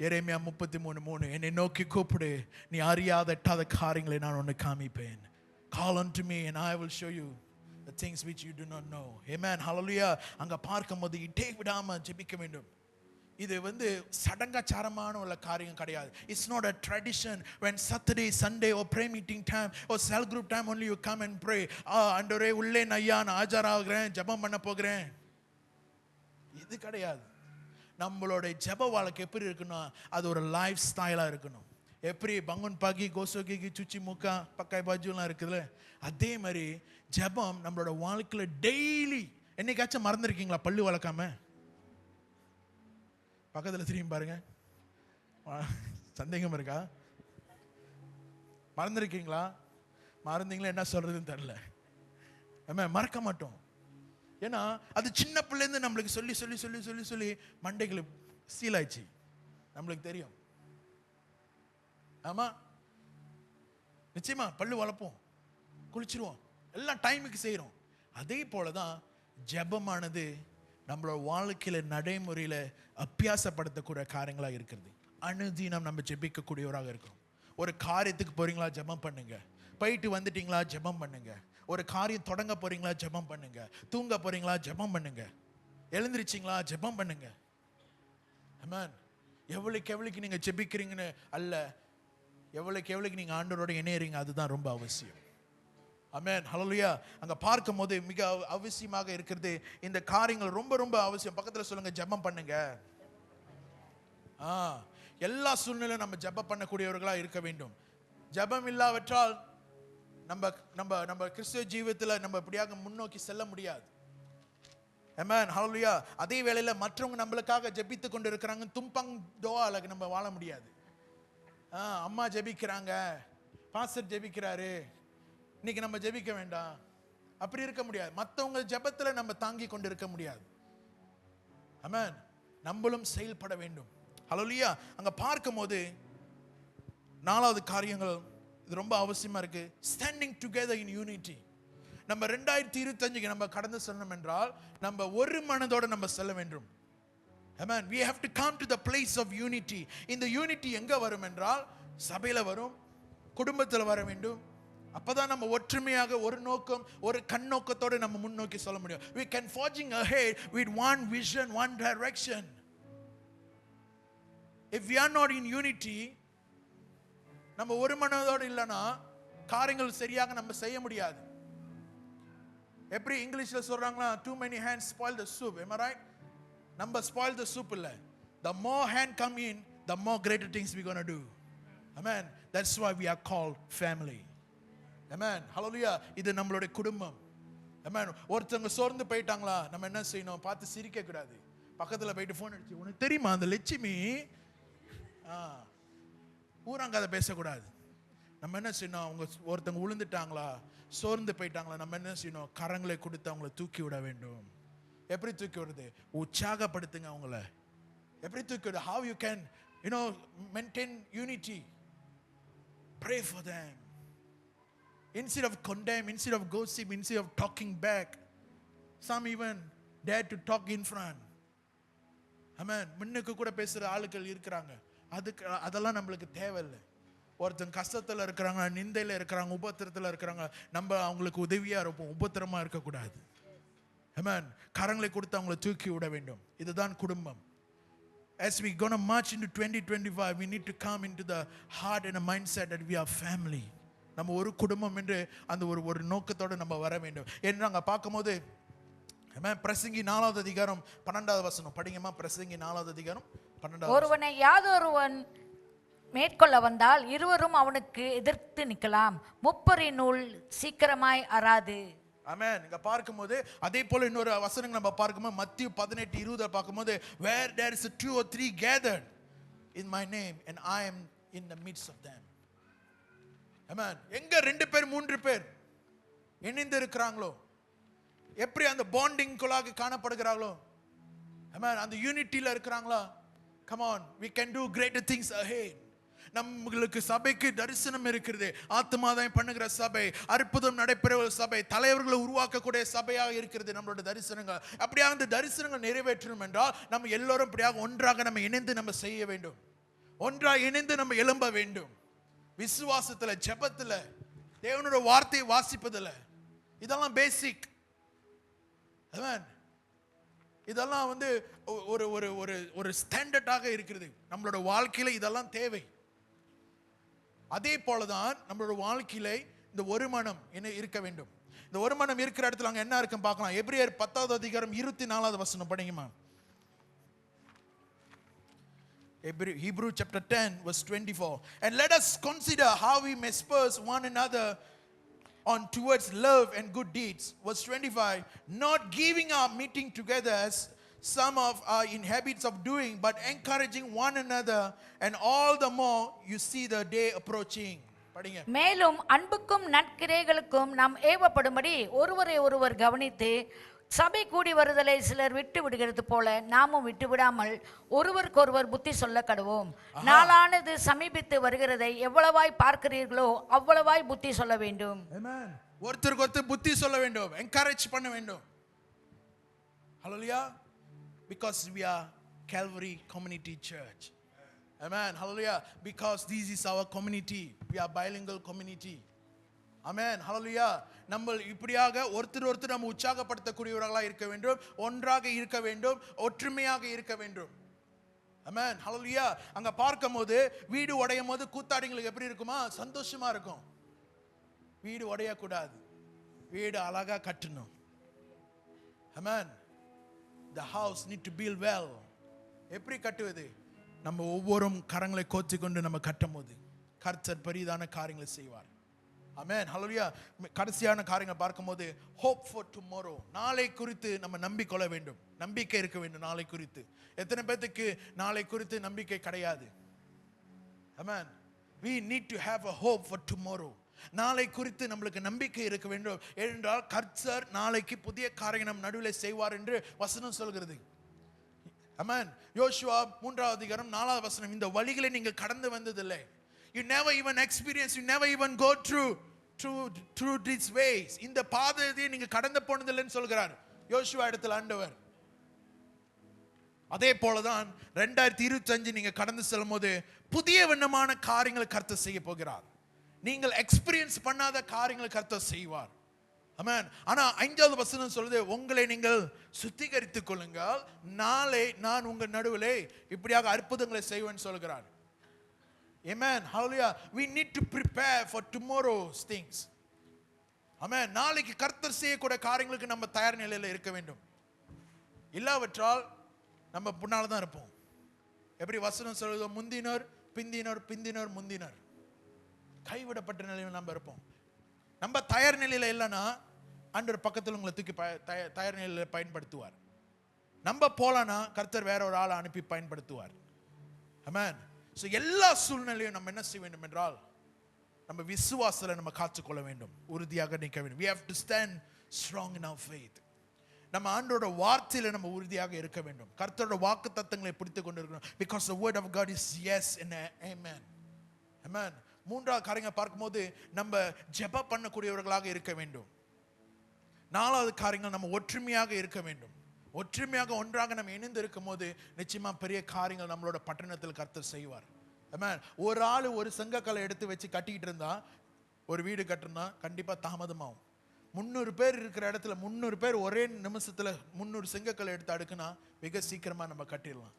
எரேமியா 33:3 என்னை நோக்கி கூப்பிடு, நீ அறியாத எட்டாத காரியங்களை நான் உன்னை காமிப்பேன். Call unto me and I will show you the things which you do not know. Amen. Hallelujah. அங்க பார்க்கும்போது இட்டே விடாம ஜெபிக்க வேண்டும். இது சடங்காச்சாரமான உள்ள காரியம் கிடையாது. It's not a tradition when Saturday, Sunday or prayer meeting time or cell group time only you come and pray. ஆண்டவரே உள்ளே ஐயா நான் ஆஜராகிறேன், ஜெபம் பண்ண போகிறேன். இது கிடையாது. நம்மளோட ஜெப வாழ்க்கை எப்படி இருக்கணும், அது ஒரு லைஃப் ஸ்டைலா இருக்கணும். எப்படி பங்குன் பாகி கோசோகி சுச்சி முக்கா பக்காய் பாஜுலாம் இருக்குதுல்ல, அதே மாதிரி ஜெபம் நம்மளோட வாழ்க்கையில டெய்லி. என்னைக்காச்சும் மறந்துருக்கீங்களா பல்லு வளர்க்காம? பக்கத்துல திரும்பி பாருங்க. சந்தேகம் இருக்கா? மறந்துருக்கீங்களா? மறந்தீங்களா என்ன சொல்றதுன்னு தெரியல. மறக்க மாட்டோம். ஏன்னா அது சின்ன பிள்ளைந்து நம்மளுக்கு சொல்லி சொல்லி சொல்லி சொல்லி சொல்லி மண்டைகளை சீலாயிடுச்சு. நம்மளுக்கு தெரியும். ஆமா, நிச்சயமா பல்லு வளர்ப்போம், குளிச்சிருவோம், எல்லாம் டைமுக்கு செய்யறோம். அதே போலதான் ஜெபமானது நம்மளோட வாழ்க்கையில நடைமுறையில அபியாசப்படுத்தக்கூடிய காரியங்களா இருக்கிறது. அனுதினம் நம்ம ஜெபிக்கக்கூடியவராக இருக்கிறோம். ஒரு காரியத்துக்கு போறீங்களா, ஜெபம் பண்ணுங்க. போயிட்டு வந்துட்டீங்களா, ஜெபம் பண்ணுங்க. ஒரு காரியம் தொடங்க போறீங்களா, ஜெபம் பண்ணுங்க. தூங்க போறீங்களா, ஜெபம் பண்ணுங்க. எழுந்திருச்சீங்களா, ஜெபம் பண்ணுங்க. ஆமென். எவ்வளவுக்கு நீங்க ஜெபிக்கிறீங்கன்னு அல்ல, எவ்வளவுக்கு நீங்க ஆண்டவரோட இணையறீங்க, அதுதான் ரொம்ப அவசியம். ஆமென். ஹல்லேலூயா. அங்க பார்க்கும்போது மிக அவசியமாக இருக்கிறது இந்த காரியங்கள் ரொம்ப ரொம்ப அவசியம். பக்கத்துல சொல்லுங்க, ஜெபம் பண்ணுங்க. எல்லா சூழ்நிலையும் நம்ம ஜெபம் பண்ணக்கூடியவர்களா இருக்க வேண்டும். ஜெபம் இல்லாவிட்டால் நம்ம நம்ம நம்ம கிறிஸ்துவ ஜீவியத்துல நம்ம இப்படியாக முன்னோக்கி செல்ல முடியாது. ஆமென். ஹல்லேலூயா. அதே வேளையில மற்றவங்க நம்மளுக்காக ஜெபித்து கொண்டு இருக்கிறாங்க, தும்பங் துஆல நம்ம வாழ முடியாது. அம்மா ஜெபிக்கிறாங்க, பாஸ்டர் ஜெபிக்கிறாரு, இன்னைக்கு நம்ம ஜெபிக்க வேண்டாம், அப்படி இருக்க முடியாது. மற்றவங்க ஜெபத்துல நம்ம தாங்கி கொண்டு இருக்க முடியாது. ஆமென். நம்மளும் செயல்பட வேண்டும். ஹல்லேலூயா. அங்க பார்க்கும்போது 4வது காரியங்கள் இது ரொம்ப அவசியமா இருக்கு. ஸ்டாண்டிங் டுகெதர் இன் யூனிட்டி. நம்ம 2025 நம்ம கடந்து செல்லணும் என்றால் நம்ம ஒரு மனதோட நம்ம செல்ல வேண்டும். Amen. We have to come to the place of unity. இந்த யூனிட்டி எங்க வரும் என்றால் சபையில வரும், குடும்பத்தில் வர வேண்டும், அப்பதான் நம்ம ஒற்றுமையாக ஒரு நோக்கம், ஒரு கண்ணோக்கத்தோடு நம்ம முன்னோக்கி சொல்ல முடியும். We can forging ahead with one vision, one direction. If we are not in unity, நம்ம ஒரு மனதோடு இல்லனா காரியங்கள் சரியாக நம்ம செய்ய முடியாது. எப்படி இங்கிலீஷ்ல சொல்றாங்களா, too many hands spoil the soup. Am I right? நம்ம spoil the soup இல்ல. The more hand come in, the more greater things we going to do. Amen. That's why we are called family. Amen. Hallelujah. இது நம்மளுடைய குடும்பம். Amen. ஒருத்தங்க சோர்ந்து போயிட்டாங்களா, நம்ம என்ன செய்யணும்? பார்த்து சிரிக்க கூடாது. பக்கத்துல போயிட்டு ஃபோன் அடிச்சு, உனக்கு தெரியுமா அந்த லட்சுமி ஊராங்காத பேசக்கூடாது. நம்ம என்ன செய்யணும்? அவங்க ஒருத்தங்க விழுந்துட்டாங்களா, சோர்ந்து போயிட்டாங்களா, நம்ம என்ன செய்யணும்? கரங்களை கொடுத்து அவங்களை தூக்கி விட வேண்டும். எப்படி தூக்கி விடுறது? உற்சாகப்படுத்துங்க அவங்கள. எப்படி தூக்கி விட? How you can maintain unity? Pray for them. Instead of condemn, instead of gossip, instead of talking back, some even dare to talk in front. Amen. முன்னுக்கு கூட பேசுற ஆளுகள் இருக்கிறாங்க. அதெல்லாம் நம்மளுக்கு தேவையில்லை. ஒருத்தன் கஷ்டத்துல இருக்கிறாங்க, நிந்தையில இருக்கிறாங்க, உபத்திரத்துல இருக்கிறாங்க, நம்ம அவங்களுக்கு உதவியா இருப்போம், உபத்திரமா இருக்கக்கூடாது. Amen. கரங்களை கொடுத்து அவங்களை தூக்கி விட வேண்டும். இதுதான் குடும்பம். As we gonna march into 2025, we need to come into the heart and a mindset that we are family. நம்ம ஒரு குடும்பம் என்று அந்த ஒரு நோக்கத்தோடு நம்ம வர வேண்டும். என்று நாங்கள் பார்க்கும்போது பிரசங்கி 4வது அதிகாரம் 12வது வசனம் படிங்கம்மா. பிரசங்கி 4வது அதிகாரம் 12வது. ஒருவனை யாதொருவன் மேற்கொள்ள வந்தால் இருவரும் அவனுக்கு எதிர்த்து நிற்கலாம், முப்பரின் நூல் சீக்கிரமாய் அறாது. ஆமென். இங்க பார்க்கும்போது அதே போல இன்னொரு வசனம் நம்ம பார்க்கும்போது மத்திய 18:20 பார்க்கும்போது, where there is 2 or 3 gathered in my name and I am in the midst of them. ஆமென். எங்க 2 பேர் 3 பேர் இணைந்து இருக்கிறாங்களோ, எப்படி அந்த பாண்டிங்குள்ளாக காணப்படுகிறாங்களோ, ஆமென், அந்த யூனிட்டில இருக்கிறாங்களா, come on, we can do greater things ahead. நம்மளுக்கு சபைக்கு தரிசனம் இருக்கிறது. ஆத்மாதாயம் பண்ணுகிற சபை, அற்புதம் நடைபெற சபை, தலைவர்களை உருவாக்கக்கூடிய சபையாக இருக்கிறது நம்மளோட தரிசனங்கள். அப்படியாக அந்த தரிசனங்கள் நிறைவேற்றணும் என்றால் நம்ம எல்லோரும் அப்படியாக ஒன்றாக நம்ம இணைந்து நம்ம செய்ய வேண்டும். ஒன்றாக இணைந்து நம்ம எழும்ப வேண்டும். விசுவாசத்துல, ஜெபத்துல, தேவனுடைய வார்த்தையை வாசிப்பதில், இதெல்லாம் பேசிக். ஆமென். இதெல்லாம் ஒரு ஒரு ஒரு ஒரு ஸ்டாண்டர்டாக இருக்கிறது நம்மளோட வாழ்க்கையில. இதெல்லாம் தேவை. அதே போலதான் நம்மளோட வாழ்க்கையில இந்த ஒரு மனம் என்ன இருக்க வேண்டும். இந்த ஒரு மனம் இருக்கிற இடத்துல அங்க என்ன இருக்குன்னு பார்க்கலாம். எபிரேயர் 10வது அதிகாரம் 24வது வசனம் படிங்கம்மா. Hebrew chapter 10 verse 24. And let us consider how we may spur one another on towards love and good deeds. Verse 25. Not giving up meeting together as some of are in habits of doing, but encouraging one another, and all the more you see the day approaching. படிங்க. மேலும் அன்புக்கும் நற்கிரைகளுக்கும் நாம் ஏவப்படும்படி ஒருவரை ஒருவர் கவனித்து, சபை கூடி வருதலை சிலர் விட்டு விடுகிறது போல நாமும் விட்டு விடாமல் ஒருவருக்கொருவர் புத்தி சொல்ல கடவோம். நாளானது சமீபித்து வருகிறதை எவ்வளவாய் பார்க்கிறீர்களோ அவ்வளவாய் புத்தி சொல்ல வேண்டும். ஆமென். ஒருத்தருக்கு ஒருத்தர் புத்தி சொல்ல வேண்டும், என்கரேஜ் பண்ண வேண்டும். Hallelujah. Because we are Calvary Community Church. Amen. Hallelujah. Because this is our community. We are bilingual community. Amen. Hallelujah. நம்ம இப்படியாக ஒருத்தர் நம்ம உற்சாகப்படுத்தக்கூடியவர்களாக இருக்க வேண்டும், ஒன்றாக இருக்க வேண்டும், ஒற்றுமையாக இருக்க வேண்டும். Amen. Hallelujah. அங்க பார்க்கும்போது வீடு உடையும் போது கூத்தாடிங்களுக்கு எப்படி இருக்குமா? சந்தோஷமா இருக்கும். வீடு உடைய கூடாது, வீடு அழகா கட்டணும். Amen. The house need to build well. எப்படி கட்டுவது? நம்ம ஒவ்வொரு கரங்களை கோர்த்து கொண்டு நம்ம கட்டும் போது கர்த்தர் பெரிதான காரியங்களை செய்வார். ஆமென். ஹல்லேலூயா. கடைசியான காரியங்களை பார்க்கும்போது hope for tomorrow. நாளை குறித்து நம்ம நம்பிக்கொள்ள வேண்டும், நம்பிக்கை இருக்க வேண்டும் நாளை குறித்து. எத்தனை பேருக்கு நாளை குறித்து நம்பிக்கை கிடையாது? ஆமென். We need to have a hope for tomorrow. நாளை குறித்து நம்மளுக்கு நம்பிக்கை இருக்க வேண்டும். ஏனென்றால் கர்த்தர் நாளைக்கு புதிய காரியம் நம் நடுவில் செய்வார் என்று வசனம் சொல்கிறது. ஆமென். யோசுவா 3வது அதிகாரம் 4வது வசனம். இந்த வழிகளை நீங்கள் கடந்து வந்ததில்லை. You never even experience, you never even go through these ways. இந்த பாதையை நீங்க கடந்து போனதில்லைன்னு சொல்கிறார் யோசுவா இடத்துல ஆண்டவர். அதே போலதான் 2025 நீங்க கடந்து செல்லும் போது புதிய வண்ணமான காரியங்களை கர்த்தர் செய்ய போகிறார். நீங்கள் எக்ஸ்பீரியன்ஸ் பண்ணாத காரியங்களை கர்த்தர் செய்வார். ஆமென். ஆனா 5வது வசனம் சொல்லுது, உங்களை நீங்கள் சுத்திகரித்துக் கொள்ளுங்கள், நாளை நான் உங்கள் நடுவிலே இப்படியாக அற்புதங்களை செய்வேன் சொல்கிறார். Amen. Hallelujah. We need to prepare for tomorrow's things. Amen. நாளைக்கு கர்த்தர் செய்யக்கூடிய காரியங்களுக்கு நம்ம தயார் நிலையில் இருக்க வேண்டும். இல்லாவிட்டால் நம்ம பின்னால தான் இருப்போம். எப்படி வசனம் சொல்லுதோ, முந்தினர் பிந்தினர் பிந்தினர் முந்தினர், கைவிடப்பட்ட நிலையில் நம்ம இருப்போம். நம்ம தயார் நிலையில் இல்லைன்னா ஆண்டவர் பக்கத்தில் உங்களை தூக்கி தயார் நிலையில் பயன்படுத்துவார். நம்ம போலனா கர்த்தர் வேற ஒரு ஆளை அனுப்பி பயன்படுத்துவார். ஆமென். ஸோ எல்லா சூழ்நிலையும் நம்ம என்ன செய்ய வேண்டும் என்றால், நம்ம விசுவாசத்தை நம்ம காத்துக்கொள்ள வேண்டும், உறுதியாக நிற்க வேண்டும். We have to stand strong in our faith. நம்ம ஆண்டோட வார்த்தையில நம்ம உறுதியாக இருக்க வேண்டும். கர்த்தரோட வாக்கு தத்தங்களை பிடித்து கொண்டு இருக்கணும். Because the word of God is yes and amen. Amen. மூன்றாவது காரியங்களை பார்க்கும்போது நம்ம ஜெபம் பண்ணக்கூடியவர்களாக இருக்க வேண்டும். 4வது காரியங்கள் நம்ம ஒற்றுமையாக இருக்க வேண்டும். ஒற்றுமையாக ஒன்றாக நம்ம இணைந்து இருக்கும் போது நிச்சயமா பெரிய காரியங்கள் நம்மளோட பட்டணத்தில் கர்த்தர் செய்வார். ஆமென். ஒரு ஆள் ஒரு செங்கக்கல்லை எடுத்து வச்சு கட்டிக்கிட்டு இருந்தா, ஒரு வீடு கட்டுனா கண்டிப்பா தாமதமாகும். 300 பேர் இருக்கிற இடத்துல 300 பேர் ஒரே நிமிஷத்துல 300 செங்கக்கல்லை எடுத்து அடுக்குனா மிக சீக்கிரமா நம்ம கட்டிடலாம்.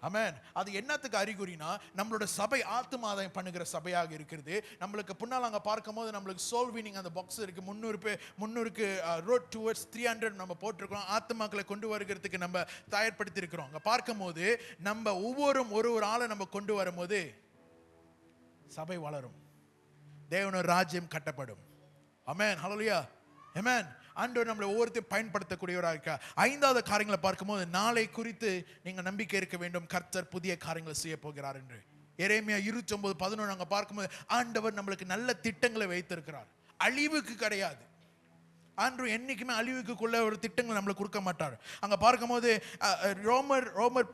ஆமென். அது என்னத்துக்கு அறிகுறினா, நம்மளோட சபை ஆத்துமாதாயம் பண்ணுகிற சபையாக இருக்கிறது. நம்மளுக்கு பின்னால் அங்கே பார்க்கும்போது நம்மளுக்கு சோல் வினிங் அந்த பாக்ஸ் இருக்கு. 300க்கு ரோட் டுவர்ட்ஸ் 300 நம்ம போட்டிருக்கிறோம். ஆத்துமாக்களை கொண்டு வருகிறதுக்கு நம்ம தயார்படுத்தி இருக்கிறோம். அங்கே பார்க்கும்போது நம்ம ஒரு ஆளை நம்ம கொண்டு வரும்போது சபை வளரும், தேவனோட ராஜ்யம் கட்டப்படும். ஆமென். ஹல்லேலூயா. ஆமென். ஆண்டவர் நம்மளை ஒவ்வொருத்தையும் பயன்படுத்தக்கூடியவராக இருக்கார். 5வது காரியங்களை பார்க்கும்போது, நாளை குறித்து நீங்க நம்பிக்கை இருக்க வேண்டும், கர்த்தர் புதிய காரியங்களை செய்ய போகிறார் என்று. எரேமியா 29:11 அங்க பார்க்கும்போது ஆண்டவர் நம்மளுக்கு நல்ல திட்டங்களை வைத்திருக்கிறார். அழிவுக்கு கிடையாது. ஆண்டவர் என்னைக்குமே அழிவுக்குள்ள ஒரு திட்டங்கள் நம்மளுக்கு கொடுக்க மாட்டார். அங்க பார்க்கும்போது ரோமர்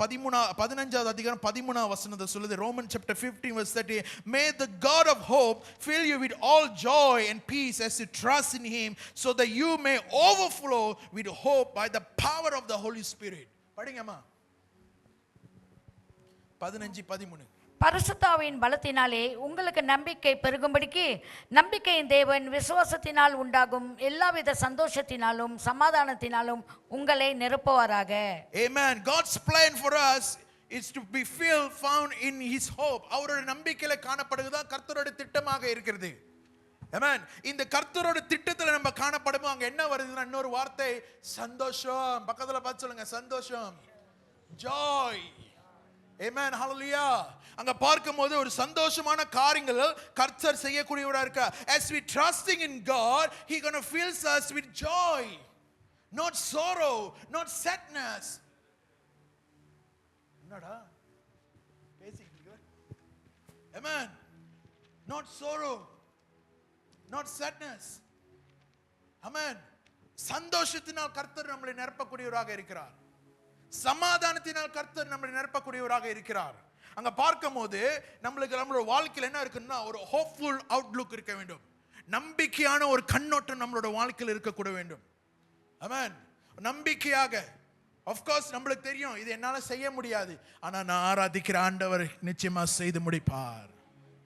15வது அதிகாரம் 13வது வசனத்தை சொல்லுது. Roman chapter 15 verse 30, may the God of hope fill you with all joy and peace as you trust in him, so that you may overflow with hope by the power of the Holy Spirit. படிங்கம்மா 15:13. பரிசுத்தாவின் பலத்தினாலே உங்களுக்கு நம்பிக்கை பெருகும்படிக்கு நம்பிக்கையின் தேவன் விசுவாசத்தினால் உண்டாகும் எல்லாவித சந்தோஷத்தினாலும் சமாதானத்தினாலும் உங்களை நிரப்புவாராக. Amen. God's plan for us is to be found in his hope. அவரோட நம்பிக்கையில காணப்படுவதுதான் கர்த்தரோட திட்டமாக இருக்கிறது. Amen. இந்த கர்த்தரோட திட்டத்துல நம்ம காணப்படும்போது அங்க என்ன வருதுன்னா, இன்னொரு வார்த்தை சந்தோஷம். பக்கத்துல பார்த்து சொல்லுங்க, சந்தோஷம், joy. Amen. Hallelujah. அங்க பார்க்கும்போது ஒரு சந்தோஷமான காரியங்கள் கர்த்தர் செய்யக்கூடியவராக இருக்கார். As we trusting in God, he going to fills us with joy, not sorrow, not sadness. என்னடா பேசிக்கிட்டு? Amen. Not sorrow, not sadness. Amen. சந்தோஷத்தினால் கர்த்தர் நம்மளை நிரப்பக்கூடியவராக இருக்கிறார். சமாதானத்தினால் கர்த்தர் நம்மளை நிரப்பக்கூடியவராக இருக்கிறார். அங்க பார்க்கும்போது நம்மளோட வாழ்க்கையில் என்ன இருக்குன்னா, ஒரு ஹோப்ஃபுல் அவுட்லுக் இருக்க வேண்டும். நம்பிக்கையான ஒரு கண்ணோட்டம் நம்மளோட வாழ்க்கையில் இருக்கக்கூட வேண்டும். ஆமென். நம்பிக்கையாக, of course நம்மளுக்கு தெரியும் இது என்னால செய்ய முடியாது, ஆனா நான் ஆராதிக்கிற ஆண்டவர் நிச்சயமா செய்து முடிப்பார்.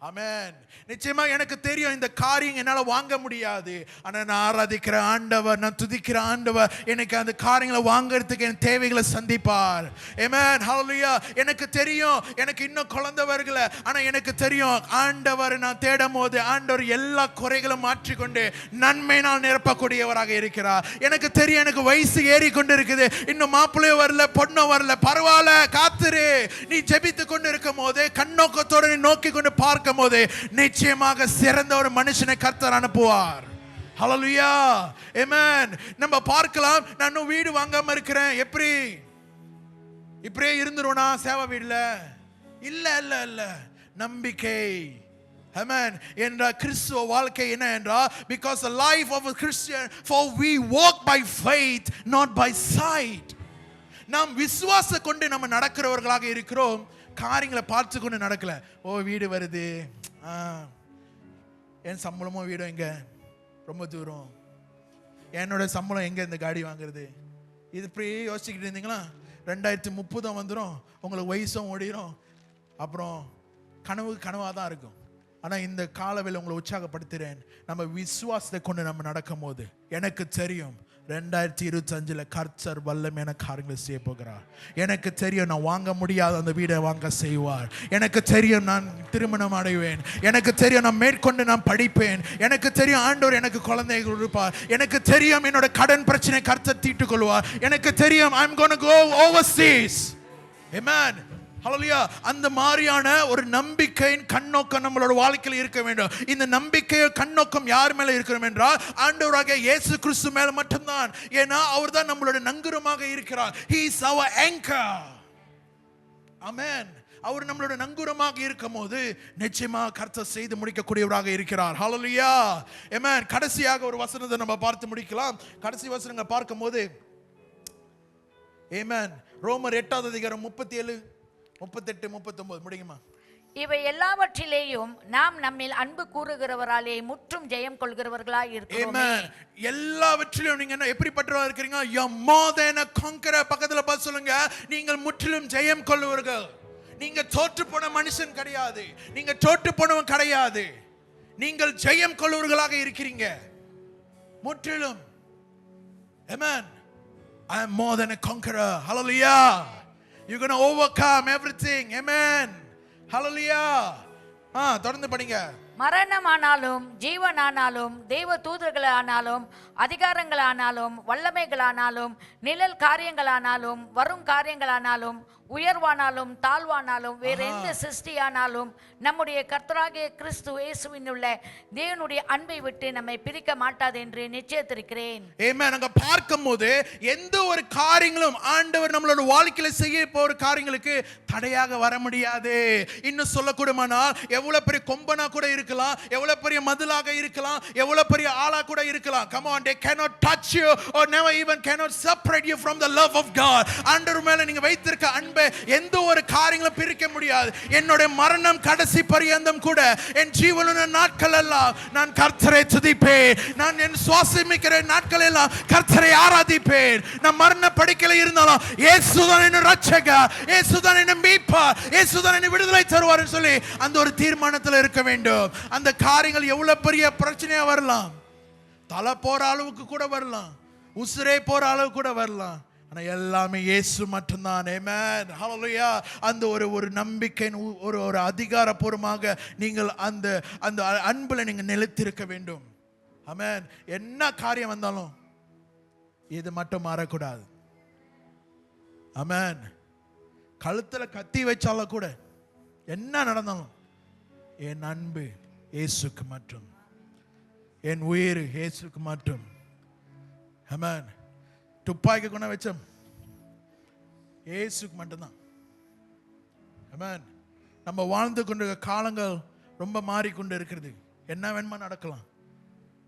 ஆமென். நிச்சயமா எனக்கு தெரியும் இந்த காரியம் என்னால வாங்க முடியாது, ஆனா நான் ஆராதிக்கிற ஆண்டவர், நான் துதிக்கிற ஆண்டவர் எனக்கு அந்த காரியங்களை வாங்குறதுக்கு என் தேவைகளை சந்திப்பார். ஆமென். ஹல்லேலூயா. எனக்கு தெரியும் எனக்கு இன்னும் குழந்தை வரல, ஆனா எனக்கு தெரியும் ஆண்டவர் நான் தேடும் போது ஆண்டவர் எல்லா குறைகளும் மாற்றிக்கொண்டு நன்மையினால் நிரப்பக்கூடியவராக இருக்கிறார். எனக்கு தெரியும் எனக்கு வயசு ஏறி கொண்டு இருக்குது, இன்னும் மாப்பிள்ளையோ வரல, பொண்ணோ வரல, பரவாயில்ல, காத்துரு. நீ ஜெபித்து கொண்டு இருக்கும் போது கண்ணோக்கத்தோடு நீ நோக்கி கொண்டு பார்க்கும் போது நிச்சயமாக சிறந்த ஒரு மனுஷனை கர்த்தர் அனுப்புவார். ஹல்லேலூயா. ஆமென். நம்ம பார்க்கலாம், நான் இன்னும் வீடு வாங்காம இருக்கிறேன், எப்படி இப்படியே இருந்துருவனா சேவை வீடுல? இல்ல இல்ல இல்ல, நம்பிக்கை. ஆமென். என்ற கிறிஸ்துவ வாழ்க்கை என்ன என்றால், because the life of a Christian, for we walk by faith not by sight. நாம் விசுவாச கொண்டு நம்ம நடக்கிறவர்களாக இருக்கிறோம், காரியங்களை பார்த்து கொண்டு நடக்கல. ஓ வீடு வருது, என் சம்பளமோ வீடோ எங்க, ரொம்ப தூரம், என்னோட சம்பளம் எங்க இந்த காடி வாங்குறது, இது இப்படி யோசிச்சுக்கிட்டு இருந்தீங்களா 2030 வந்துடும், உங்களுக்கு வயசும் ஓடிடும், அப்புறம் கனவாக தான் இருக்கும். ஆனா இந்த காலவேளை உங்களை உற்சாகப்படுத்துறேன். நம்ம விசுவாசத்தை கொண்டு நம்ம நடக்கும் போது எனக்கு தெரியும் 2025 கர்த்தர் வல்லமையான காரியங்களை செய்ய போகிறார். எனக்கு தெரியும் நான் வாங்க முடியாத அந்த வீடை வாங்க செய்வார். எனக்கு தெரியும் நான் திருமணம் அடைவேன். எனக்கு தெரியும் நான் மேற்கொண்டு நான் படிப்பேன். எனக்கு தெரியும் ஆண்டவர் எனக்கு குழந்தைகள் கொடுப்பார். எனக்கு தெரியும் என்னோட கடன் பிரச்சனை கர்த்தர் தீர்த்துக் கொள்வார். எனக்கு தெரியும் I'm going to go overseas. Amen. ஹல்லேலூயா. அந்த மாதிரியான ஒரு நம்பிக்கையின் கண்ணோக்கம் நம்மளோட வாழ்க்கையில் இருக்க வேண்டும். இந்த நம்பிக்கை கண்ணோக்கம் யார் மேல இருக்கணும் என்றால் ஆண்டவராகிய இயேசு கிறிஸ்து மேல மட்டும்தான். ஏன்னா அவர் தான் நம்மளோட நங்கூரமாக இருக்கிறார். He is our anchor. Amen. அவர் நம்மளோட நங்கூரமாக இருக்கும்போது நிச்சயமாக கர்த்தர் செய்து முடிக்கக்கூடியவராக இருக்கிறார். ஹல்லேலூயா. Amen. கடைசியாக ஒரு வசனத்தை நம்ம பார்த்து முடிக்கலாம். கடைசி வசனங்களை பார்க்கும்போது Amen. ரோமர் 8வது அதிகாரம் 37 38 39 முடியுமா? இவை எல்லாவற்றிலேயும் நாம் நம்மில் அன்பு கூறுகிறவராலே முற்றும் ஜெயம் கொள்கிறவர்களாய் இருக்கிறோம். எல்லாவற்றிலும் நீங்க என்ன எப்படிப்பட்டவரா இருக்கீங்க? you are more than a conqueror. பக்கத்துல பார்த்து சொல்லுங்க, நீங்கள் முற்றிலும் ஜெயம் கொள்ளுவர்கள். நீங்க தோற்று போன மனுஷன் கிடையாது. நீங்க தோற்று போனவன் கிடையாது. நீங்கள் ஜெயம் கொள்ளுவர்களாக இருக்கிறீங்க. முற்றிலும். Amen. I am more than a conqueror. Hallelujah. You're going to overcome everything. Amen. Hallelujah. தொடர்ந்து படிங்க. மரணமானாலும் ஜீவனானாலும் தேவ தூதர்களானாலும் அதிகாரங்களானாலும் வல்லமைகளானாலும் நிழல் காரியங்களானாலும் வரும் காரியங்களானாலும் உயர்வானாலும் தாழ்வானாலும் வேற எந்த சிருஷ்டியானாலும் நம்முடைய கர்த்தராகிய கிறிஸ்து இயேசுவின் உள்ள தேவனுடைய அன்பை விட்டு நம்மை பிரிக்க மாட்டாது என்று நிச்சயித்திருக்கிறேன். ஆமென். அங்க பார்க்கும்போது எந்த ஒரு காரியங்களும் ஆண்டவர் நம்மளோட வாழ்க்கையில செய்ய போற காரியங்களுக்கு தடையாக வர முடியாது. இன்னும் சொல்லக்கூடமானால் எவ்வளவு பெரிய கொம்பனா கூட இருக்கலாம், எவ்வளவு பெரிய மதிலாக இருக்கலாம், எவ்வளவு பெரிய ஆளா கூட இருக்கலாம். Come on, they cannot touch you or never even cannot separate you from the love of God. ஆண்டவர் மேல நீங்க வைத்திருக்க அன்பை எந்த ஒரு காரியங்களும் பிரிக்க முடியாது. என்னுடைய மரணம் கடைசி பரியந்தம் கூட என் ஜீவனுள்ள நாட்கள் எல்லாம் நான் கர்த்தரை துதிப்பேன். நான் என் சுவாசமிக்கிற நாட்கள் எல்லாம் கர்த்தரை ஆராதிப்பேன். நான் மரண படுக்கையில இருந்தாலும் இயேசுதான் என்ன ரட்சகர், இயேசுதான் என்ன மீட்பர், இயேசுதான் என்ன விடுதலை தருவார்னு சொல்லி அந்த ஒரு தீர்மானத்தில் இருக்க வேண்டும். அந்த காரியங்கள் எவ்வளவு பெரிய பிரச்சனையா வரலாம், தலை போற அளவுக்கு கூட வரலாம், உசுரே போற அளவுக்கு கூட வரலாம், ஆனா எல்லாமே இயேசு மட்டும்தான். ஆமென். ஹல்லேலூயா. அந்த ஒரு நம்பிக்கையின் ஒரு அதிகாரப்பூர்வமாக நீங்கள் அந்த அந்த அன்புல நீங்க நிலைத்திருக்க வேண்டும். ஆமென். என்ன காரியம் வந்தாலும் இது மட்டும் மாறக்கூடாது. ஆமென். கழுத்துல கத்தி வச்சாலும் கூட என்ன நடந்தாலும் என் அன்பு இயேசுக்கு மட்டும், என் உயிர் இயேசுக்கு மட்டும். ஆமென். துப்பாக்கி கொண்டு வச்சோம் இயேசுக்கு மட்டும்தான். ஆமென். நம்ம வாழ்ந்து கொண்டிருக்க காலங்கள் ரொம்ப மாறிக்கொண்டு இருக்கிறது. என்ன வேணுமா நடக்கலாம்,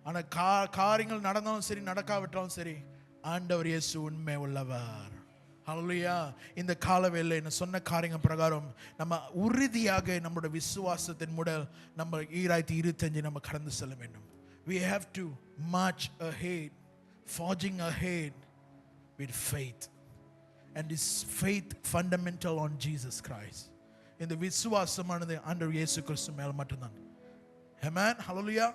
ஆனா காரியங்கள் நடந்தாலும் சரி நடக்காவிட்டாலும் சரி ஆண்டவர் இயேசு உண்மை உள்ளவர். ஹல்லேலூயா. இந்த காலவேளை என்ன சொன்ன காரியங்கள் பிரகாரம் நம்ம உறுதியாக நம்மளோட விசுவாசத்தின் முதல் நம்ம 2025 நம்ம கடந்து செல்ல வேண்டும். We have to march ahead, forging ahead with faith, and this faith fundamental on Jesus Christ. இந்த விசுவாசமானது ஆண்டவர் இயேசு கிறிஸ்து மேல் மட்டும்தான். Amen. Hallelujah.